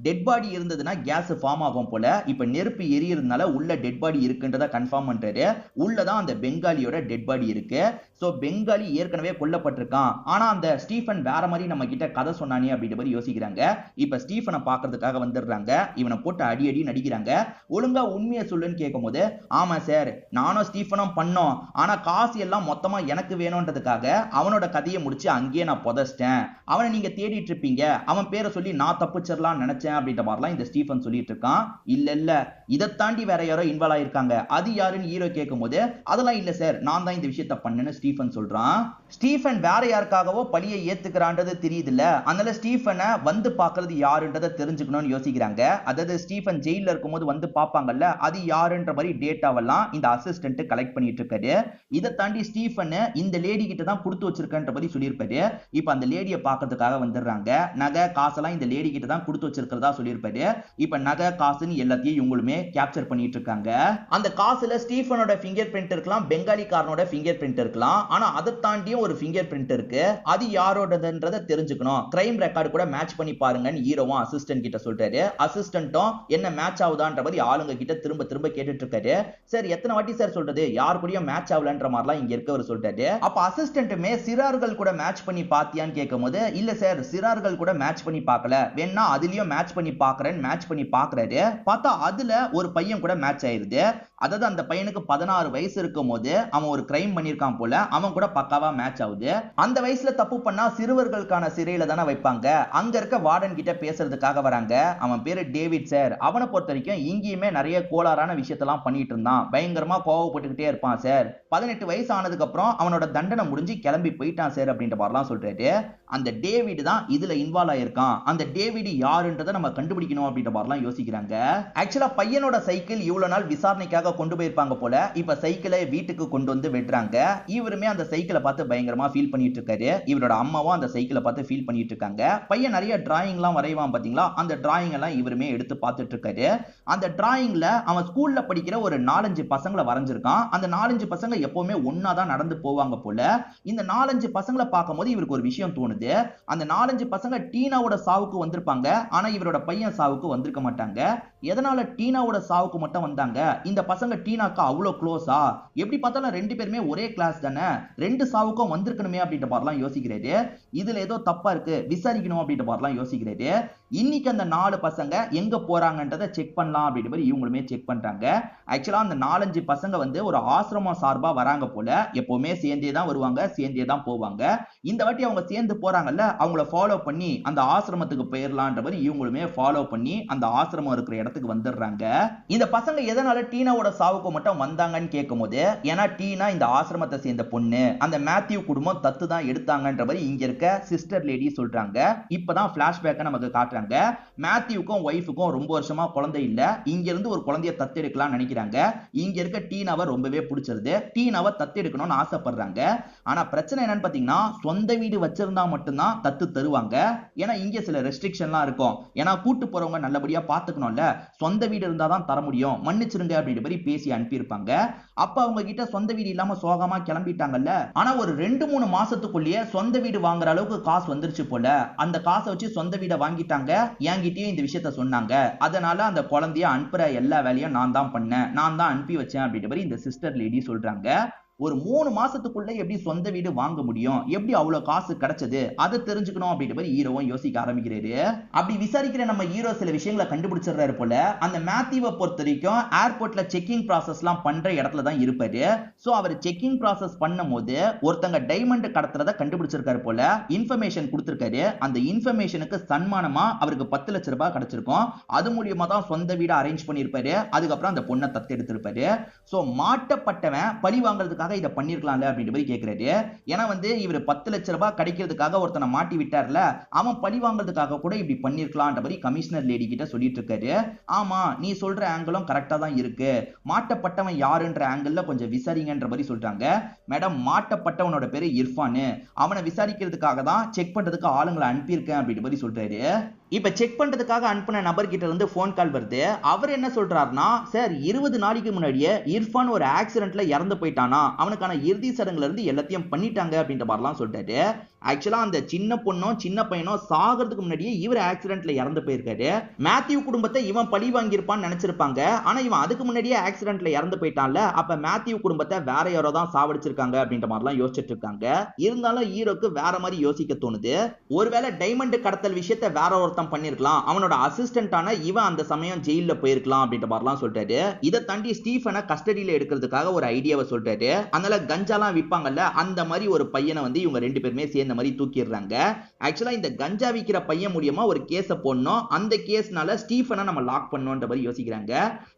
டெட் பாடி இருந்ததுன்னா கேஸ் ஃபார்ம் ஆகும் போல. இப்ப நெருப்பு எரியறதுனால உள்ள டெட் பாடி இருக்குன்றத கன்ஃபார்ம் பண்றாரு. உள்ளதான் அந்த பெங்காலியோட டெட் பாடி இருக்கு. சோ பெங்காலி ஏற்கனவே கொல்லப்பட்டிருக்கான். ஆனா அந்த ஸ்டீஃபன் வேற மாதிரி நம்ம கிட்ட கதை சொன்னானே அப்படின்ற மாதிரி யோசிக்கிறாங்க. இப்ப ஸ்டீஃபனை பாக்குறதுக்காக வந்துடுறாங்க. இவனை போட்டு அடி அடி நடிக்கிறாங்க. ஒழுங்கா உண்மையை சொல்லுன்னு கேட்கும் போது, ஆமா சார் நானும் ஸ்டீஃபனும் பண்ணோம், ஆனா காசு எல்லாம் மொத்தமா எனக்கு வேணும்ன்றதுக்காக அவனோட கதையை முடிச்சு அங்கேயே நான் புதைச்சிட்டேன். அவனை நீங்க தேடிட்டு இருப்பீங்க, அவன் பேரை சொல்லி நான் தப்பிச்சிடலாம் நினைச்சேன் வச்சேன் அப்படின்ற மாதிரிலாம் இந்த ஸ்டீஃபன் சொல்லிட்டு இருக்கான். இல்ல இதை தாண்டி வேற யாரோ இன்வால்வ் ஆயிருக்காங்க, அது யாருன்னு ஹீரோ கேட்கும் போது அதெல்லாம் இல்ல சார், நான் தான் இந்த விஷயத்த பண்ணேன்னு ஸ்டீஃபன் சொல்றான். ஸ்டீஃபன் வேற யாருக்காகவோ பழியை ஏத்துக்கிறான்றது தெரியுது இல்ல, அதனால ஸ்டீஃபனை வந்து பாக்குறது யாருன்றதை தெரிஞ்சுக்கணும்னு யோசிக்கிறாங்க. அதாவது ஸ்டீஃபன் ஜெயில இருக்கும்போது வந்து பாப்பாங்கல்ல, அது யாருன்ற மாதிரி டேட்டாவெல்லாம் இந்த அசிஸ்டன்ட் கலெக்ட் பண்ணிட்டு இருக்காரு. இதை தாண்டி ஸ்டீஃபன் இந்த லேடி கிட்ட தான் கொடுத்து வச்சிருக்கன்ற மாதிரி சொல்லியிருப்பாரு. இப்ப அந்த லேடியை பாக்கிறதுக்காக வந்துடுறாங்க. நகை காசெல்லாம் இந்த லேடி கிட்ட தான் கொடுத்து வச்சிருக்கிறதா சொல்லியிருப்பாரு. இப்ப நகை காசுன்னு எல்லாத்தையும் இவங்களுமே கேப்சர் பண்ணிட்டு இருக்காங்க. அந்த காசுல ஸ்டீஃபனோட ஃபிங்கர் பிரிண்ட் இருக்கலாம், பெங்காலிக்காரனோட ஃபிங்கர் பிரிண்ட் இருக்கலாம். ஆனா அதை தாண்டியும் ஒரு ஃபிங்கர் பிரிண்ட் இருக்கு, அது யாரோடதுன்றதை தெரிஞ்சுக்கணும், கிரைம் ரெக்கார்டு கூட மேட்ச் பண்ணி பாருங்கன்னு ஹீரோவும் அசிஸ்டன்ட் கிட்ட சொல்றாரு. அசிஸ்டன்ட்டும் என்ன மேட்ச் ஆகுதான்ற மாதிரி ஆளுங்க கிட்ட திரும்ப திரும்ப கேட்டுட்டு இருக்காரு. சார் எத்தனை வாட்டி சார் சொல்றது, யார் கூடயும் மேட்ச் ஆகலன்ற மாதிரிலாம் இங்க இருக்கவர் சொல்றாரு. அப்ப அசிஸ்டன்ட்டுமே சிறார்கள் கூட மேட்ச் பண்ணி பாத்தியான்னு கேட்கும் போது இல்ல சார், சிறார்கள் கூட மேட்ச் பண்ணி பார்க்கல, வேணா அதுலயும் மேட்ச் பண்ணி பாக்குறேன்னு மேட்ச் பண்ணி பாக்குறாரு. பார்த்தா அதுல ஒரு பையன் கூட மேட்ச் ஆயிருது. அதாவது அந்த பையனுக்கு 16 வயசு இருக்கும் போது அவன் ஒரு கிரைம் பண்ணிருக்கான் போல, அவன் கூட பக்காவா மேட்ச் ஆகுது. அந்த வயசுல தப்பு பண்ணா சிறுவர்களுக்கான சிறையில தானே வைப்பாங்க, அங்க இருக்க வார்டன் கிட்ட பேசுறதுக்காக வராங்க. அவன் பேரு டேவிட் சார். அவனை பொறுத்த வரைக்கும் இங்கேயுமே நிறைய கோளாறான விஷயத்தெல்லாம் பண்ணிட்டு இருந்தான், பயங்கரமா கோவப்பட்டுக்கிட்டே இருப்பான் சார். 18 வயசு ஆனதுக்கு அப்புறம் அவனோட தண்டனை முடிஞ்சு கிளம்பி போயிட்டான் சார் அப்படின்ற மாதிரிலாம் சொல்றாரு. அந்த டேவிட் தான் இதுல இன்வால்வ் ஆயிருக்கான், அந்த டேவிட் யாருன்றதை நம்ம கண்டுபிடிக்கணும் அப்படின்ற மாதிரிலாம் யோசிக்கிறாங்க. ஆக்சுவலா பையனோட சைக்கிள் இவ்வளவு நாள் விசாரணைக்காக கொண்டு போயிருப்பாங்க போல, இப்ப சைக்கிளை வீட்டுக்கு கொண்டு வந்து விடுறாங்க. இவருமே அந்த சைக்கிளை பார்த்து பயங்கரமா ஃபீல் பண்ணிட்டு இருக்காரு. இவரோட அம்மாவும் அந்த சைக்கிளை பார்த்து ஃபீல் பண்ணிட்டு இருக்காங்க. பையன் நிறைய டிராயிங் எல்லாம் வரைவான் பாத்தீங்களா, அந்த டிராயிங் எல்லாம் இவருமே எடுத்து பார்த்துட்டு இருக்காரு. அந்த டிராயிங்ல அவன் ஸ்கூல்ல படிக்கிற ஒரு 4-5 பசங்களை வரைஞ்சிருக்கான். அந்த 4-5 பசங்க எப்பவுமே ஒன்னாதான் நடந்து போவாங்க போல. இந்த 4-5 பசங்களை பார்க்கும்போது இவருக்கு ஒரு விஷயம் தோணுது. அந்த 4-5 பசங்க டீனாவோட சாவுக்கு வந்திருப்பாங்க, ஆனா இவரோட பையன் சாவுக்கு வந்திருக்க மாட்டாங்க. எதனால டீனாவோட சாவுக்கு மட்டும் வந்தாங்க? இந்த பசங்க டீனாக்கு அவ்வளவு க்ளோஸா? எப்படி பார்த்தாலும் 2 பேருமே ஒரே கிளாஸ் தானே, 2 சாவுக்கும் வந்திருக்கணுமே அப்படின்ற மாதிரிலாம் யோசிக்கிறாரு. இதுல ஏதோ தப்பா இருக்கு, விசாரிக்கணும் அப்படின்ற மாதிரிலாம் யோசிக்கிறாரு. இன்னைக்கு அந்த 4 பசங்க எங்க போறாங்கன்றதை செக் பண்ணலாம் அப்படின்ற மாதிரி இவங்களுமே செக் பண்றாங்க. ஆக்சுவலா அந்த 4-5 பசங்க வந்து ஒரு ஆசிரமம் சார்பா வராங்க போல, எப்பவுமே சேர்ந்தே தான் வருவாங்க, சேர்ந்தே தான் போவாங்க. இந்த வாட்டி அவங்க சேர்ந்து போறாங்கல்ல, அவங்கள ஃபாலோ பண்ணி அந்த ஆசிரமத்துக்கு போயிடலான்ற மாதிரி இவங்களுமே ஃபாலோ பண்ணி அந்த ஆசிரமம் இருக்கிற இடத்துக்கு வந்துடுறாங்க. இந்த பசங்க எதனால டீனாவோட சாவுக்கு மட்டும் வந்தாங்கன்னு கேட்கும் போது, ஏன்னா டீனா இந்த ஆசிரமத்தை சேர்ந்த பொண்ணு, அந்த மேத்யூ குடும்பம் தத்து தான் எடுத்தாங்கன்ற மாதிரி இங்க இருக்க சிஸ்டர் லேடி சொல்றாங்க. இப்பதான் பிளாஷ்பேக்கை நமக்கு காட்டுறாங்க. மேத்யூக்கும் ஒய்ஃபுக்கும் ரொம்ப வருஷமா குழந்தை இல்ல, இங்க இருந்து ஒரு குழந்தைய தத்தெடுக்கலாம் நினைக்கிறாங்க. இங்க இருக்க டீனாவை ரொம்பவே பிடிச்சிருது, டீனாவை தத்தெடுக்கணும்னு ஆசைப்படுறாங்க. ஆனா பிரச்சனை என்னன்னு பாத்தீங்கன்னா, சொந்த வீடு வச்சிருந்தா மட்டும்தான் தத்து தருவாங்க. ஏன்னா இங்க சில ரெஸ்ட்ரிக்ஷன்லாம் இருக்கும். ஏன்னா கூட்டு போறவங்க நல்லபடியா பாத்துக்கணும்ல, சொந்த வீடு இருந்தா தான் தர முடியும், மன்னிச்சிருங்க அப்படின்ற மாதிரி பேசி அனுப்பியிருப்பாங்க. அப்ப அவங்க கிட்ட சொந்த வீடு இல்லாம சோகமா கிளம்பிட்டாங்கல்ல. ஆனா ஒரு 2-3 மாசத்துக்குள்ளேயே சொந்த வீடு வாங்குற அளவுக்கு காசு வந்துருச்சு போல. அந்த காசை வச்சு சொந்த வீடை வாங்கிட்டாங்க. என்கிட்டயும் இந்த விஷயத்த சொன்னாங்க. அதனால அந்த குழந்தைய அனுப்புற எல்லா வேலையும் நான் தான் பண்ணேன், நான் தான் அனுப்பி வச்சேன் அப்படின்ற மாதிரி இந்த சிஸ்டர் லேடி சொல்றாங்க. ஒரு 3 மாசத்துக்குள்ள எப்படி சொந்த வீடு வாங்க முடியும், எப்படி அவ்வளவு காசு கிடைச்சது, அதை தெரிஞ்சுக்கணும் அப்படின்ற மாதிரி ஹீரோவும் யோசிக்க ஆரம்பிக்கிறாரு. அப்படி விசாரிக்கிற நம்ம ஹீரோ சில விஷயங்களை கண்டுபிடிச்சிடுறாரு போல. அந்த மேத்யூவை பொறுத்த வரைக்கும் ஏர்போர்ட்ல செக்கிங் ப்ராசஸ் எல்லாம் பண்ற இடத்துல தான் இருப்பாரு. சோ அவர் செக்கிங் ப்ராசஸ் பண்ணும் போது ஒருத்தங்க டைமண்ட் கடத்துறத கண்டுபிடிச்சிருக்காரு போல, இன்ஃபர்மேஷன் கொடுத்திருக்காரு. அந்த இன்ஃபர்மேஷனுக்கு சன்மானமா அவருக்கு 10 லட்சம் ரூபாய் கிடைச்சிருக்கும். அது மூலியமா தான் சொந்த வீடு அரேஞ்ச் பண்ணிருப்பாரு. அதுக்கப்புறம் அந்த பொண்ணை தத்தெடுத்திருப்பாரு. சோ மாட்டப்பட்டவன் பழி வாங்குறதுக்காக இதை பண்ணிருக்கலாம்ல அப்படின்ற மாதிரி கேட்கிறாரு. ஏன்னா வந்து இவர் 10 லட்சம் ரூபாய் கிடைக்கிறதுக்காக ஒருத்தனை மாட்டி விட்டார்ல, அவன் பழி வாங்குறதுக்காக கூட இப்படி பண்ணிருக்கலாம்ன்ற மாதிரி கமிஷனர் லேடி கிட்ட சொல்லிட்டு இருக்காரு. ஆமா, நீ சொல்ற ஆங்கிளும் கரெக்டா தான் இருக்கு, மாட்டப்பட்டவன் யாருன்ற ஆங்கிள் கொஞ்சம் விசாரிங்கன்ற மாதிரி சொல்றாங்க. மேடம், மாட்டப்பட்டவனோட பேரு இர்ஃபான், அவனை விசாரிக்கிறதுக்காக தான் செக் பண்றதுக்கு ஆளுங்களை அனுப்பியிருக்கேன் அப்படின்ற மாதிரி சொல்றாரு. இப்ப செக் பண்றதுக்காக அனுப்பின நபர் கிட்ட இருந்து போன் கால் வருது. அவர் என்ன சொல்றாருன்னா, சார் 20 நாளைக்கு முன்னாடியே இர்ஃபான் ஒரு ஆக்சிடென்ட்ல இறந்து போயிட்டானா, அவனுக்கான இறுதி சடங்குல இருந்து எல்லாத்தையும் பண்ணிட்டாங்க அப்படின்ற மாதிரிலாம் சொல்றாரு. ஆக்சுவலா அந்த சின்ன பொண்ணும் சின்ன பையனும் சாகிறதுக்கு முன்னாடியே இவர் ஆக்சிடென்ட்ல இறந்து போயிருக்காரு. மேத்யூ குடும்பத்தை இவன் பழி வாங்கியிருப்பான்னு நினைச்சிருப்பாங்க. ஆனா இவன் அதுக்கு முன்னாடியே ஆக்சிடென்ட்ல இறந்து போயிட்டான்ல, அப்ப மேத்யூ குடும்பத்தை வேற யாரோ தான் சாவடிச்சிருக்காங்க அப்படின்ற மாதிரிலாம் யோசிச்சுட்டு இருக்காங்க. இருந்தாலும் ஹீரோக்கு வேற மாதிரி யோசிக்க தோணுது. ஒருவேளை டைமண்ட் கடத்தல் விஷயத்தை வேற ஒருத்தன் பண்ணிருக்கலாம், அவனோட அசிஸ்டன்டான இவன் அந்த சமயம் ஜெயில போயிருக்கலாம் அப்படின்ற மாதிரிலாம் சொல்றாரு. இதை தாண்டி ஸ்டீஃபனை கஸ்டடியில எடுக்கிறதுக்காக ஒரு ஐடியாவை சொல்றாரு. அதனால கஞ்சாலாம் விற்பாங்கல்ல, அந்த மாதிரி ஒரு பையனை வந்து இவங்க 2 பேருமே சேர்ந்து இந்த மாதிரி தூக்கிடுறாங்க. ஆக்சுவலா இந்த கஞ்சா விக்கிற பையன் மூலியமா ஒரு கேஸ போடணும், அந்த கேஸ்னால ஸ்டீஃபனை நம்ம லாக் பண்ணணும்ன்ற மாதிரி யோசிக்கிறாங்க.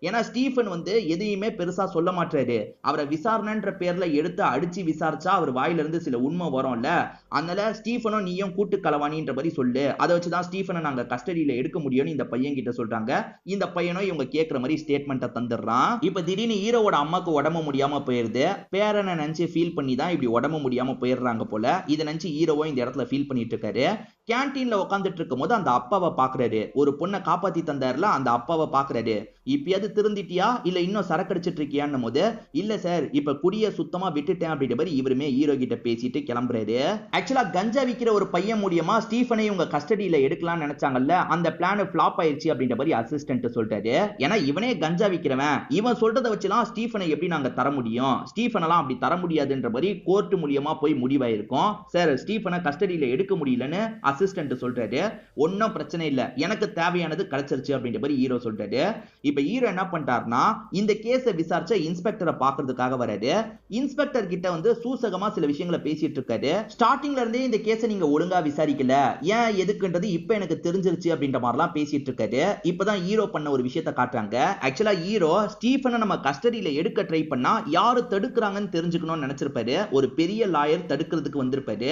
ஏன்னா ஸ்டீஃபன் வந்து எதையுமே பெருசா சொல்ல மாட்டாரு. அவரை விசாரணைன்ற பேர்ல எடுத்து அடிச்சு விசாரிச்சா அவர் வாயிலிருந்து சில உண்மை வரும்ல, அதனால ஸ்டீஃபனும் நீயும் கூட்டு களவாணின்ற மாதிரி சொல்லு, அதை வச்சுதான் ஸ்டீஃபனை நாங்க கஸ்டடியில எடுக்க முடியும்னு இந்த பையன் கிட்ட சொல்றாங்க. இந்த பையனும் இவங்க கேட்கிற மாதிரி ஸ்டேட்மெண்ட்டை தந்துடுறான். இப்ப திடீர்னு ஹீரோவோட அம்மாக்கு உடம்பு முடியாம போயிருது. பேரனை நினைச்சு ஃபீல் பண்ணி தான் இப்படி உடம்பு முடியாம போயிடுறாங்க போல. இதை நினைச்சு ஹீரோவும் இந்த இடத்துல ஃபீல் பண்ணிட்டு இருக்காரு. கேன்டீன்ல உட்காந்துட்டு இருக்கும் போது அந்த அப்பாவை பாக்குறாரு. ஒரு பொண்ணை காப்பாத்தி தந்தாருல, அந்த அப்பாவை பாக்குறாரு. இப்பயாவது திருந்திட்டியா இல்ல இன்னும் சரக்கடிச்சிட்டு இருக்கியான்னு போது, இல்ல சார் இப்ப குடிய சுத்தமா விட்டுட்டேன் அப்படின்ற மாதிரி இவருமே ஹீரோ கிட்ட பேசிட்டு கிளம்புறாரு. ஆக்சுவலா கஞ்சா விக்கிற ஒரு பையன் மூலியமா ஸ்டீஃபனை இவங்க கஸ்டடியில எடுக்கலாம்னு நினைச்சாங்கல்ல, அந்த பிளான் ஃபிளாப் ஆயிடுச்சு அப்படின்ற மாதிரி அசிஸ்டன்ட் சொல்றாரு. ஏன்னா இவனே கஞ்சா விக்கிறவன், இவன் சொல்றதை வச்சுலாம் ஸ்டீஃபனை எப்படி நாங்க தர முடியும், ஸ்டீஃபன் எல்லாம் அப்படி தர முடியாதுன்ற மாதிரி கோர்ட் மூலியமா போய் முடிவாயிருக்கும். சார் ஸ்டீஃபனை கஸ்டடியில எடுக்க முடியலன்னு அசிஸ்டன்ட் சொல்றாரு. ஒன்னும் பிரச்சனை இல்ல, எனக்கு தேவையானது கிடைச்சிருச்சு அப்படின்ற மாதிரி ஹீரோ சொல்றாரு. இப்ப ஹீரோ என்ன பண்றாருன்னா, இந்த கேஸை விசாரிச்ச இன்ஸ்பெக்டரை பாக்குறதுக்காக வராரு. இன்ஸ்பெக்டர் கிட்ட வந்து சூசகமா சில விஷயங்களை பேசிட்டு இருக்காரு. ஸ்டார்டிங்ல இருந்தே இந்த கேஸை நீங்க ஒழுங்கா விசாரிக்கல, ஏன் எதுக்குன்றது இப்ப எனக்கு தெரிஞ்சிருச்சு அப்படின்ற மாதிரிலாம் பேசிட்டு இருக்காரு. இப்பதான் ஹீரோ பண்ண ஒரு விஷயத்தை காட்டுறாங்க. ஆக்சுவலா ஹீரோ ஸ்டீஃபனை நம்ம கஸ்டடியில எடுக்க ட்ரை பண்ணா யாரு தடுக்கிறாங்கன்னு தெரிஞ்சுக்கணும்னு நினைச்சிருப்பாரு. ஒரு பெரிய லாயர் தடுக்கிறதுக்கு வந்திருப்பாரு.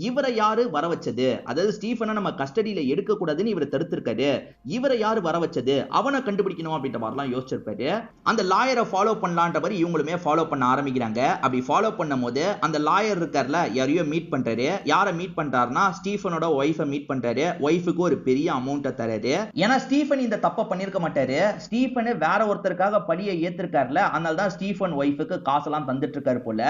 இவரை யாரு வர வச்சது, அதாவது ஸ்டீஃபனை நம்ம கஸ்டடியில எடுக்க கூடாதுன்னு இவரை தடுத்திருக்காரு. இவரை யாரு வர வச்சது, அவனை கண்டுபிடிக்கணும் அப்படின்ற மாதிரிலாம் யோசிச்சிருப்பாரு. அந்த லாயரை ஃபாலோ பண்ணலான்ற மாதிரி இவங்களுமே ஃபாலோ பண்ண ஆரம்பிக்கிறாங்க. அப்படி ஃபாலோ பண்ணும்போது அந்த லாயர் இருக்கார்ல, யாரையோ மீட் பண்றாரு. யாரை மீட் பண்றாருன்னா ஸ்டீஃபனோட ஒய்ஃபை மீட் பண்றாரு. ஒய்ஃபுக்கு ஒரு பெரிய அமௌண்ட்டை தராரு. ஏன்னா ஸ்டீஃபன் இந்த தப்பை பண்ணிருக்க மாட்டாரு. ஸ்டீஃபன் வேற ஒருத்தருக்காக பழியை ஏத்திருக்காருல, அதனால தான் ஸ்டீஃபன் ஒய்ஃபுக்கு காசெல்லாம் தந்துட்டு இருக்காரு போல.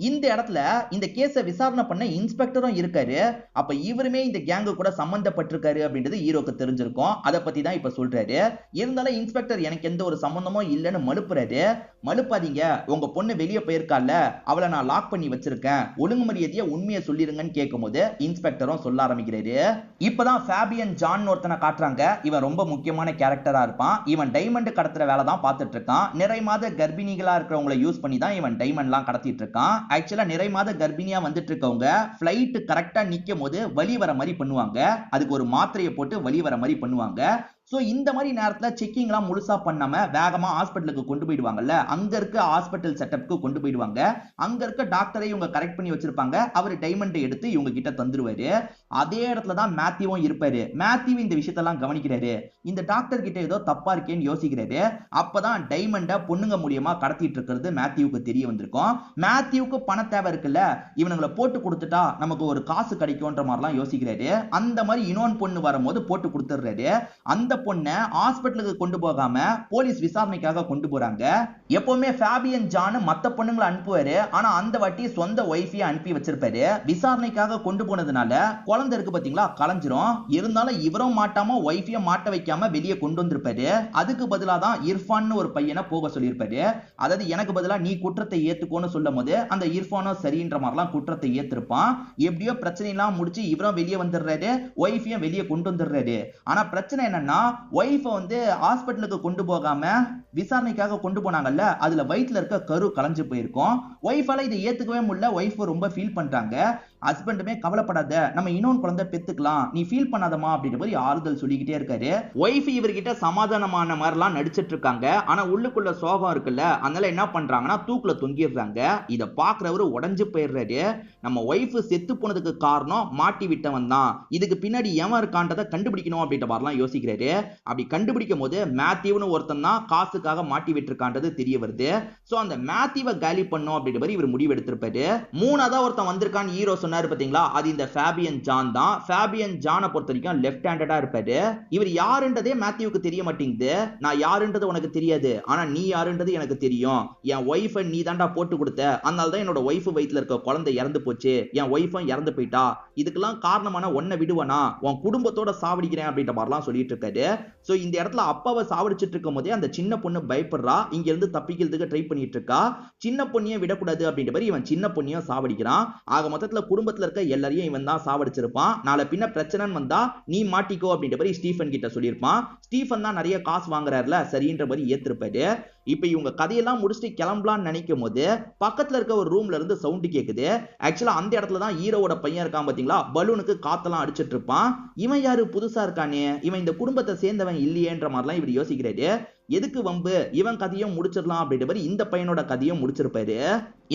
இந்த இடத்துல இந்த கேஸை விசாரணை பண்ண இன்ஸ்பெக்டரும் இருக்காரு. அப்ப இவருமே இந்த கேங்கு கூட சம்பந்தப்பட்டிருக்காரு அப்படின்றது ஹீரோக்கு தெரிஞ்சிருக்கும். அதை பத்தி தான் இப்ப சொல்றாரு. இருந்தாலும் இன்ஸ்பெக்டர் எனக்கு எந்த ஒரு சம்பந்தமும் இல்லைன்னு மழுப்புறாரு. மழுப்பாதீங்க, உங்க பொண்ணு வெளியே போயிருக்கால, அவளை நான் லாக் பண்ணி வச்சிருக்கேன், ஒழுங்கு மரியாதையா உண்மையை சொல்லிருங்கன்னு கேட்கும் போது இன்ஸ்பெக்டரும் சொல்ல ஆரம்பிக்கிறாரு. இப்பதான் ஃபேபியன் ஜான் ஒருத்தனை காட்டுறாங்க. இவன் ரொம்ப முக்கியமான கேரக்டரா இருப்பான். இவன் டைமண்ட் கடத்துற வேலை தான் பார்த்துட்டு இருக்கான். நிறை மாத கர்ப்பிணிகளா இருக்கிறவங்களை யூஸ் பண்ணி தான் இவன் டைமண்ட்லாம் கடத்திட்டு இருக்கான். ஆக்சுவலா நிறை மாத கர்ப்பிணியா வந்துட்டு இருக்கவங்க பிளைட் கரெக்டா நிக்கும் போது வலி வர மாதிரி பண்ணுவாங்க. அதுக்கு ஒரு மாத்திரையை போட்டு வலி வர மாதிரி பண்ணுவாங்க. சோ இந்த மாதிரி நேரத்துல செக்கிங்லாம் முழுசா பண்ணாம வேகமா ஹாஸ்பிட்டலுக்கு கொண்டு போயிடுவாங்கல்ல, அங்க இருக்க ஹாஸ்பிட்டல் செட்டப்க்கு கொண்டு போயிடுவாங்க. அங்க இருக்க டாக்டரை இவங்க கரெக்ட் பண்ணி வச்சிருப்பாங்க. அவர் டைமண்ட் எடுத்து இவங்க கிட்ட தந்துருவாரு. அதே இடத்துல தான் மேத்யூவும் இருப்பாரு. மேத்யூ இந்த விஷயத்தெல்லாம் கவனிக்கிறாரு. இந்த டாக்டர் கிட்ட ஏதோ தப்பா இருக்கேன்னு யோசிக்கிறாரு. அப்பதான் டைமண்ட பொண்ணுங்க மூலியமா கடத்திட்டு இருக்கிறது மேத்யூவுக்கு தெரிய வந்திருக்கும். மேத்யூவுக்கு பண தேவை இருக்குல்ல, இவனுங்களை போட்டு கொடுத்துட்டா நமக்கு ஒரு காசு கிடைக்கும்ன்ற மாதிரிலாம் யோசிக்கிறாரு. அந்த மாதிரி இன்னொன்னு பொண்ணு வரும்போது போட்டு கொடுத்துடுறாரு. அந்த பொண்ணை ஹாஸ்பிட்டலுக்கு கொண்டு போகாம போலீஸ் விசாரணைக்காக கொண்டு போறாங்க. எப்பவுமே ஃபேபியன் ஜான் மத்த பொண்ணுங்களை அனுப்புவாரு. ஆனா அந்த வாட்டி சொந்த ஒய்ஃபையே அனுப்பி வச்சிருப்பாரு. விசாரணைக்காக கொண்டு போனதுனால குழந்தை இருக்கு பாத்தீங்களா, கலைஞ்சிரும். இருந்தாலும் இவரும் மாட்டாம ஒய்ஃபைய மாட்ட வைக்காம வெளியே கொண்டு வந்திருப்பாரு. அதுக்கு பதிலா தான் இர்ஃபான் ஒரு பையனை போக சொல்லியிருப்பாரு. அதாவது எனக்கு பதிலா நீ குற்றத்தை ஏத்துக்கோன்னு சொல்லும் போது அந்த இர்ஃபானும் சரின்ற மாதிரிலாம் குற்றத்தை ஏத்திருப்பான். எப்படியோ பிரச்சனை எல்லாம் முடிச்சு இவரும் வெளியே வந்துடுறாரு, ஒய்ஃபையும் வெளியே கொண்டு வந்துடுறாரு. ஆனா பிரச்சனை என்னன்னா, ஒய்ஃபை வந்து ஹாஸ்பிட்டலுக்கு கொண்டு போகாம விசாரணைக்காக கொண்டு போனாங்கல்ல, அதுல வயிற்றுல இருக்க கரு கலைஞ்சு போயிருக்கும். ஒய்ஃபால இதை ஏத்துக்கவே முடியல. ஒய்ஃப் ரொம்ப ஃபீல் பண்றாங்க. ஹஸ்பண்டுமே கவலைப்படாத, நம்ம இன்னொரு குழந்தை பெத்துக்கலாம், நீ ஃபீல் பண்ணாதமா அப்படின்ற மாதிரி ஆறுதல் சொல்லிக்கிட்டே இருக்காரு. ஒய்ஃப் இவர்கிட்ட சமாதானமான மாதிரிலாம் நடிச்சிட்டு இருக்காங்க. ஆனா உள்ளுக்குள்ள சோகம் இருக்குல்ல, அதனால என்ன பண்றாங்கன்னா தூக்குல தொங்கிடுறாங்க. இதை பாக்குறவரு உடஞ்சு போயிடுறாரு. நம்ம ஒய்ஃப் செத்து போனதுக்கு காரணம் மாட்டி விட்டவன் தான், இதுக்கு பின்னாடி எவன் இருக்கான்றதை கண்டுபிடிக்கணும் அப்படின்ற மாதிரிலாம் யோசிக்கிறாரு. அப்படி கண்டுபிடிக்கும் போது மேத்யூன்னு ஒருத்தன் தான் காசுக்காக மாட்டி விட்டுருக்கான்றது தெரிய வருது. சோ அந்த மேத்யூவை காலி பண்ணும் அப்படின்ற மாதிரி இவர் முடிவு எடுத்திருப்பாரு. மூணாவதா ஒருத்தன் வந்திருக்கான் ஹீரோ சொன்னாரு பாத்தீங்களா, அது இந்த ஃபேபியன் ஜான் தான். ஃபேபியன் ஜானை பொறுத்த வரைக்கும் லெஃப்ட் ஹேண்டடா இருப்பாரு. இவர் யாருன்றதே மேத்யூவுக்கு தெரிய மாட்டேங்குது. நான் யாருன்றது உனக்கு தெரியாது, ஆனா நீ யாருன்றது எனக்கு தெரியும். என் ஒய்ஃபை நீ தாண்டா போட்டு கொடுத்த, அதனால தான் என்னோட ஒய்ஃப் வயிற்றுல இருக்க குழந்தை இறந்து போச்சு, என் ஒய்ஃபும் இறந்து போயிட்டா, இதுக்கெல்லாம் காரணமான உன்னை விடுவனா, உன் குடும்பத்தோட சாவடிக்கிறேன் அப்படின்ற மாதிரிலாம் சொல்லிட்டு இருக்காரு. சோ இந்த இடத்துல அப்பாவை சாவடிச்சிட்டு இருக்கும் போதே அந்த சின்ன பொண்ணு பயப்படுறா, இங்க இருந்து தப்பிக்கிறதுக்கு ட்ரை பண்ணிட்டு இருக்கா. சின்ன பொண்ணியை விடக்கூடாது அப்படின்ற மாதிரி இவன் சின்ன பொண்ணியும் சாவடிக்கிறான். ஆக மொத்தத்துல குடும்பத்துல இருக்க எல்லாரையும் இவன் தான் சாவடிச்சிருப்பான். நாளை பின்ன பிரச்சனைன்னு வந்தா நீ மாட்டிக்கோ அப்படின்ற மாதிரி ஸ்டீஃபன் கிட்ட சொல்லியிருப்பான். ஸ்டீஃபன் தான் நிறைய காசு வாங்குறாருல, சரின்ற மாதிரி ஏத்திருப்பாரு. இப்ப இவங்க கதையெல்லாம் முடிச்சுட்டு கிளம்பலான்னு நினைக்கும் போது பக்கத்துல இருக்க ஒரு ரூம்ல இருந்து சவுண்ட் கேக்குது. ஆக்சுவலா அந்த இடத்துல தான் ஹீரோவோட பையன் இருக்கான் பாத்தீங்களா, பலூனுக்கு காத்தெல்லாம் அடிச்சிட்டு இருப்பான். இவன் யாரு புதுசா இருக்கானே, இவன் இந்த குடும்பத்தை சேர்ந்தவன் இல்லையேன்ற மாதிரிலாம் இவர் யோசிக்கிறாரு. எதுக்கு வம்பு, இவன் கதையும் முடிச்சிடலாம் அப்படின்ற மாதிரி இந்த பையனோட கதையும் முடிச்சிருப்பாரு.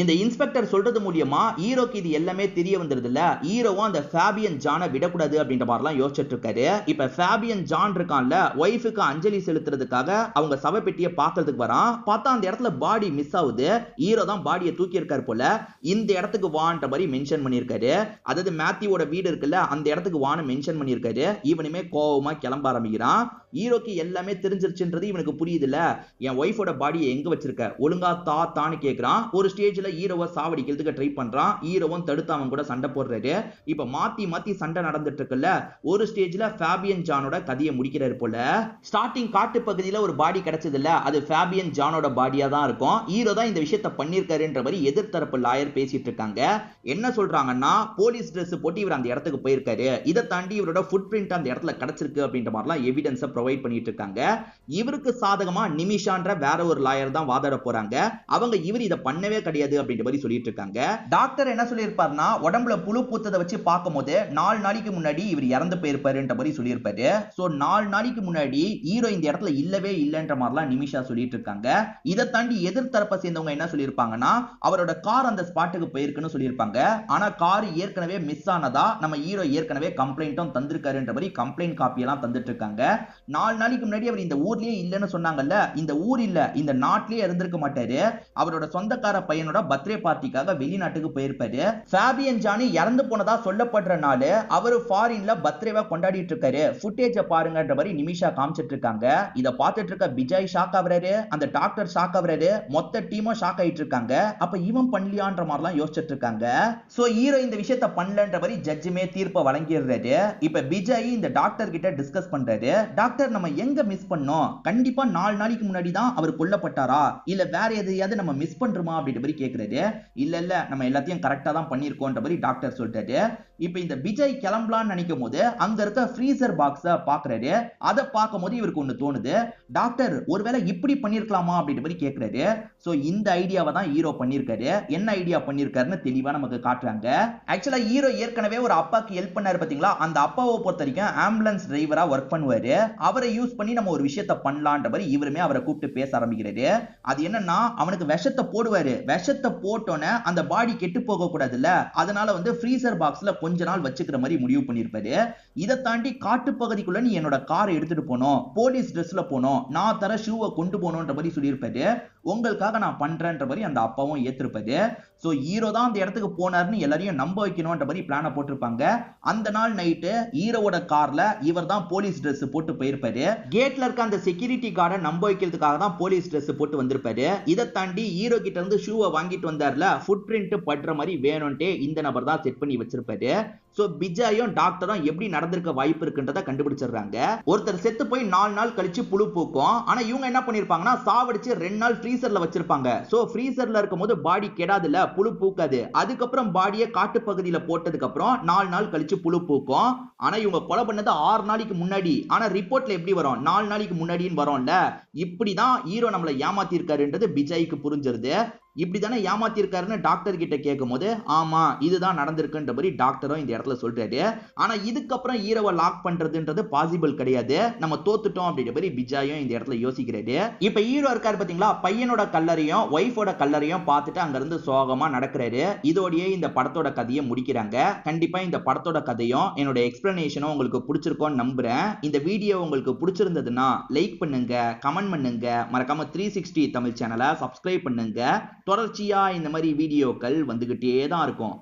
இந்த இன்ஸ்பெக்டர் சொல்றது மூலியமா ஹீரோக்கு இது எல்லாமே தெரிய வந்துருது இல்ல, ஹீரோவும் அந்த ஃபேபியன் ஜானை விடக்கூடாது அப்படின்ற மாதிரிலாம் யோசிச்சுட்டு இருக்காரு. இப்ப ஃபேபியன் ஜான் இருக்கான்ல, ஒய்ஃபுக்கு அஞ்சலி செலுத்துறதுக்காக அவங்க சவப்பெட்டியை பாக்குறதுக்கு வரான். பார்த்தா அந்த இடத்துல பாடி மிஸ் ஆகுது. ஹீரோ தான் பாடியை தூக்கி இருக்காரு போல. இந்த இடத்துக்கு வான்ற மாதிரி மென்ஷன் பண்ணிருக்காரு. அதாவது மேத்யூவோட வீடு இருக்குல்ல, அந்த இடத்துக்கு வான்னு மென்ஷன் பண்ணிருக்காரு. இவனுமே கோவமா கிளம்ப ஆரம்பிக்கிறான். ஹீரோக்கு எல்லாமே தெரிஞ்சிருச்சுன்றது இவனுக்கு புரியுதுல. என் ஒய்ஃபோட பாடியை எங்க வச்சிருக்க, ஒழுங்கா தான்னு கேக்குறான். ஒரு ஸ்டேஜ்ல ஹீரோவை சாவடிக்கிறதுக்கு ட்ரை பண்றான். ஹீரோவும் தடுத்து அவன் கூட சண்டை போடுறாரு. இப்ப மாத்தி மாத்தி சண்டை நடந்துட்டு இருக்குல்ல, ஒரு ஸ்டேஜ்ல ஃபேபியன் ஜானோட கதையை முடிக்கிறாரு போல. ஸ்டார்டிங் காட்டு பகுதியில ஒரு பாடி கிடைச்சது இல்ல, அது ஃபேபியன் ஜானோட பாடியா தான் இருக்கும். ஹீரோ தான் இந்த விஷயத்தை பண்ணிருக்காருன்ற மாதிரி எதிர்த்தரப்பு லாயர் பேசிட்டு இருக்காங்க. என்ன சொல்றாங்கன்னா, போலீஸ் ட்ரெஸ் போட்டு இவர் அந்த இடத்துக்கு போயிருக்காரு, இதை தாண்டி இவரோட ஃபுட் பிரிண்ட் அந்த இடத்துல கிடைச்சிருக்கு அப்படின்ற மாதிரிலாம் எவிடன்ஸை ப்ரொவைட் பண்ணிட்டு இருக்காங்க. இவருக்கு சாதகமா நிமிஷான்ற வேற ஒரு லாயர் தான் வாதாட போறாங்க. அவங்க இவர் இதை பண்ணவே கிடையாது அப்படின்ற மாதிரி சொல்லிட்டு இருக்காங்க. டாக்டர் என்ன சொல்லியிருப்பாருன்னா, உடம்புல புழு பூத்ததை வச்சு பார்க்கும்போது 4 நாளைக்கு முன்னாடி இவர் இறந்து போயிருப்பாருன்ற மாதிரி சொல்லியிருப்பாரு. சோ 4 நாளைக்கு முன்னாடி ஹீரோ இந்த இடத்துல இல்லவே இல்லைன்ற மாதிரிலாம் நிமிஷா சொல்லிட்டு இருக்காங்க. இதை தாண்டி எதிர்த்தரப்பை சேர்ந்தவங்க என்ன சொல்லியிருப்பாங்கன்னா, அவரோட கார் அந்த ஸ்பாட்டுக்கு போயிருக்குன்னு சொல்லியிருப்பாங்க. ஆனா கார் ஏற்கனவே மிஸ் ஆனதா நம்ம ஹீரோ ஏற்கனவே கம்ப்ளைண்ட்டும் தந்திருக்காருன்ற மாதிரி கம்ப்ளைண்ட் காப்பி எல்லாம் தந்துட்டு இருக்காங்க. 4 நாளைக்கு முன்னாடி அவர் இந்த ஊர்லயே இல்லைன்னு சொன்னாங்கல்ல, இந்த ஊர் இல்ல, இந்த நாட்டிலேயே இருந்திருக்க மாட்டாரு. அவரோட சொந்தக்கார பையனோட பர்த்டே பார்ட்டிக்காக வெளிநாட்டுக்கு போயிருப்பாரு. ஃபேபியன் ஜானி இறந்து போனதா சொல்லப்படுற நாள் அவரு ஃபாரின்ல பர்த்டேவா கொண்டாடிட்டு இருக்காரு. ஃபுட்டேஜ பாருங்கன்ற மாதிரி நிமிஷா காமிச்சிட்டு இருக்காங்க. இத பார்த்துட்டு இருக்க விஜய் ஷாக் ஆவறாரு, அந்த டாக்டர் ஷாக் ஆவறாரு, மொத்த டீமும் ஷாக் ஆயிட்டு இருக்காங்க. அப்ப இவன் பண்ணலையான்ற மாதிரிலாம் யோசிச்சுட்டு இருக்காங்க. சோ ஹீரோ இந்த விஷயத்தை பண்ணலன்ற மாதிரி ஜட்ஜுமே தீர்ப்பை வழங்கிடுறாரு. இப்ப விஜய் இந்த டாக்டர் கிட்ட டிஸ்கஸ் பண்றாரு. டாக்டர், நம்ம எங்க மிஸ் பண்ணோம், கண்டிப்பா 4 நாளைக்கு முன்னாடி தான் அவர் கொல்லப்பட்டாரா, இல்ல வேற எதையாவது நம்ம மிஸ் பண்றோமா அப்படின்ற மாதிரி கேக்குறாரு. இல்ல நம்ம எல்லாத்தையும் கரெக்டா தான் பண்ணிருக்கோம்ன்ற மாதிரி டாக்டர் சொல்றாரு. இப்ப இந்த விஜய் கிளம்பலான்னு நினைக்கும் போது அங்க இருக்க ஃப்ரீசர் பாக்ஸ பாக்குறாரு. அதை பார்க்கும் போது இவருக்கு ஒண்ணு தோணுது, டாக்டர் ஒருவேளை இப்படி பண்ணிருக்கலாமா அப்படின்ற மாதிரி கேக்குறாரு. சோ இந்த ஐடியாவை தான் ஹீரோ பண்ணிருக்காரு. என்ன ஐடியா பண்ணிருக்காருன்னு தெளிவா நமக்கு காட்டுறாங்க. ஆக்சுவலா ஹீரோ ஏற்கனவே ஒரு அப்பாக்கு ஹெல்ப் பண்ணாரு பாத்தீங்களா, அந்த அப்பாவை பொறுத்த வரைக்கும் ஆம்புலன்ஸ் டிரைவரா ஒர்க் பண்ணுவாரு. அவரை யூஸ் பண்ணி நம்ம ஒரு விஷயத்தை பண்ணலான்ற மாதிரி இவருமே அவரை கூப்பிட்டு பேச ஆரம்பிக்கிறாரு. அது என்னன்னா, அவனுக்கு விஷத்தை போடுவாரு. விஷத்தை போட்டோன்னே அந்த பாடி கெட்டு போக கூடாதுல்ல, அதனால வந்து ஃப்ரீசர் பாக்ஸ்ல கொஞ்ச நாள் வச்சுக்கிற மாதிரி முடிவு பண்ணிருப்பாரு. இதை தாண்டி காட்டு பகுதிக்குள்ள நீ என்னோட காரை எடுத்துட்டு போனோம், போலீஸ் ட்ரெஸ்ல போனோம், நான் தர ஷூவை கொண்டு போனோன்ற மாதிரி சொல்லியிருப்பாரு. உங்களுக்காக நான் பண்றேன்ற மாதிரி அந்த அப்பாவும் ஏத்திருப்பாரு. சோ ஹீரோ தான் அந்த இடத்துக்கு போனாருன்னு எல்லாரையும் நம்ப வைக்கணும்ன்ற மாதிரி பிளான போட்டிருப்பாங்க. அந்த நாள் நைட்டு ஹீரோவோட கார்ல இவர் தான் போலீஸ் ட்ரெஸ் போட்டு போயிருப்பாரு. கேட்ல இருக்க அந்த செக்யூரிட்டி கார்டை நம்ப வைக்கிறதுக்காக தான் போலீஸ் ட்ரெஸ் போட்டு வந்திருப்பாரு. இதை தாண்டி ஹீரோ கிட்ட இருந்து ஷூவை வாங்கிட்டு வந்தார்ல, ஃபுட் பிரிண்ட் படுற மாதிரி வேணும்ட்டு இந்த நபர் தான் செட் பண்ணி வச்சிருப்பாரு. சோ விஜயும் டாக்டரும் எப்படி நடந்திருக்க வாய்ப்பு இருக்குன்றத கண்டுபிடிச்சிடுறாங்க. ஒருத்தர் செத்து போய் 4 நாள் கழிச்சு புழு பூக்கும். ஆனா இவங்க என்ன பண்ணிருப்பாங்கன்னா, சாவடிச்சு 2 நாள் ஃப்ரீசர்ல வச்சிருப்பாங்க. சோ ஃப்ரீசர்ல இருக்கும்போது பாடி கெடாதுல, புழு பூக்காது. அதுக்கப்புறம் பாடியை காட்டு பகுதியில போட்டதுக்கு அப்புறம் 4 நாள் கழிச்சு புழு பூக்கும். ஆனா இவங்க கொலை பண்ணது 6 நாளைக்கு முன்னாடி. ஆனா ரிப்போர்ட்ல எப்படி வரும், 4 நாளைக்கு முன்னாடின்னு வரும்ல. இப்படிதான் ஹீரோ நம்மளை ஏமாத்தி இருக்காருன்றது விஜய்க்கு புரிஞ்சிருது. இப்படிதானே ஏமாத்திருக்காருன்னு டாக்டர் கிட்ட கேட்கும் போது, ஆமா இதுதான் நடந்திருக்குன்ற மாதிரி டாக்டரும் இந்த இடத்துல சொல்றாரு. ஆனா இதுக்கப்புறம் ஹீரோவை லாக் பண்றதுன்றது பாசிபிள் கிடையாது, நம்ம தோத்துட்டோம் அப்படின்ற மாதிரி விஜயும் இந்த இடத்துல யோசிக்கிறாரு. இப்ப ஹீரோ இருக்காரு பாத்தீங்களா, பையனோட கல்லறையும் ஒய்ஃபோட கல்லறையும் பார்த்துட்டு அங்க இருந்து சோகமா நடக்கிறாரு. இதோடயே இந்த படத்தோட கதையை முடிக்கிறாங்க. கண்டிப்பா இந்த படத்தோட கதையும் என்னோட எக்ஸ்பிளனேஷனும் உங்களுக்கு பிடிச்சிருக்கோன்னு நம்புறேன். இந்த வீடியோ உங்களுக்கு பிடிச்சிருந்ததுன்னா லைக் பண்ணுங்க, கமெண்ட் பண்ணுங்க, மறக்காம 360 தமிழ் சேனலை சப்ஸ்கிரைப் பண்ணுங்க. தொடர்ச்சியா இந்த மாதிரி வீடியோக்கள் வந்துகிட்டே தான் இருக்கும்.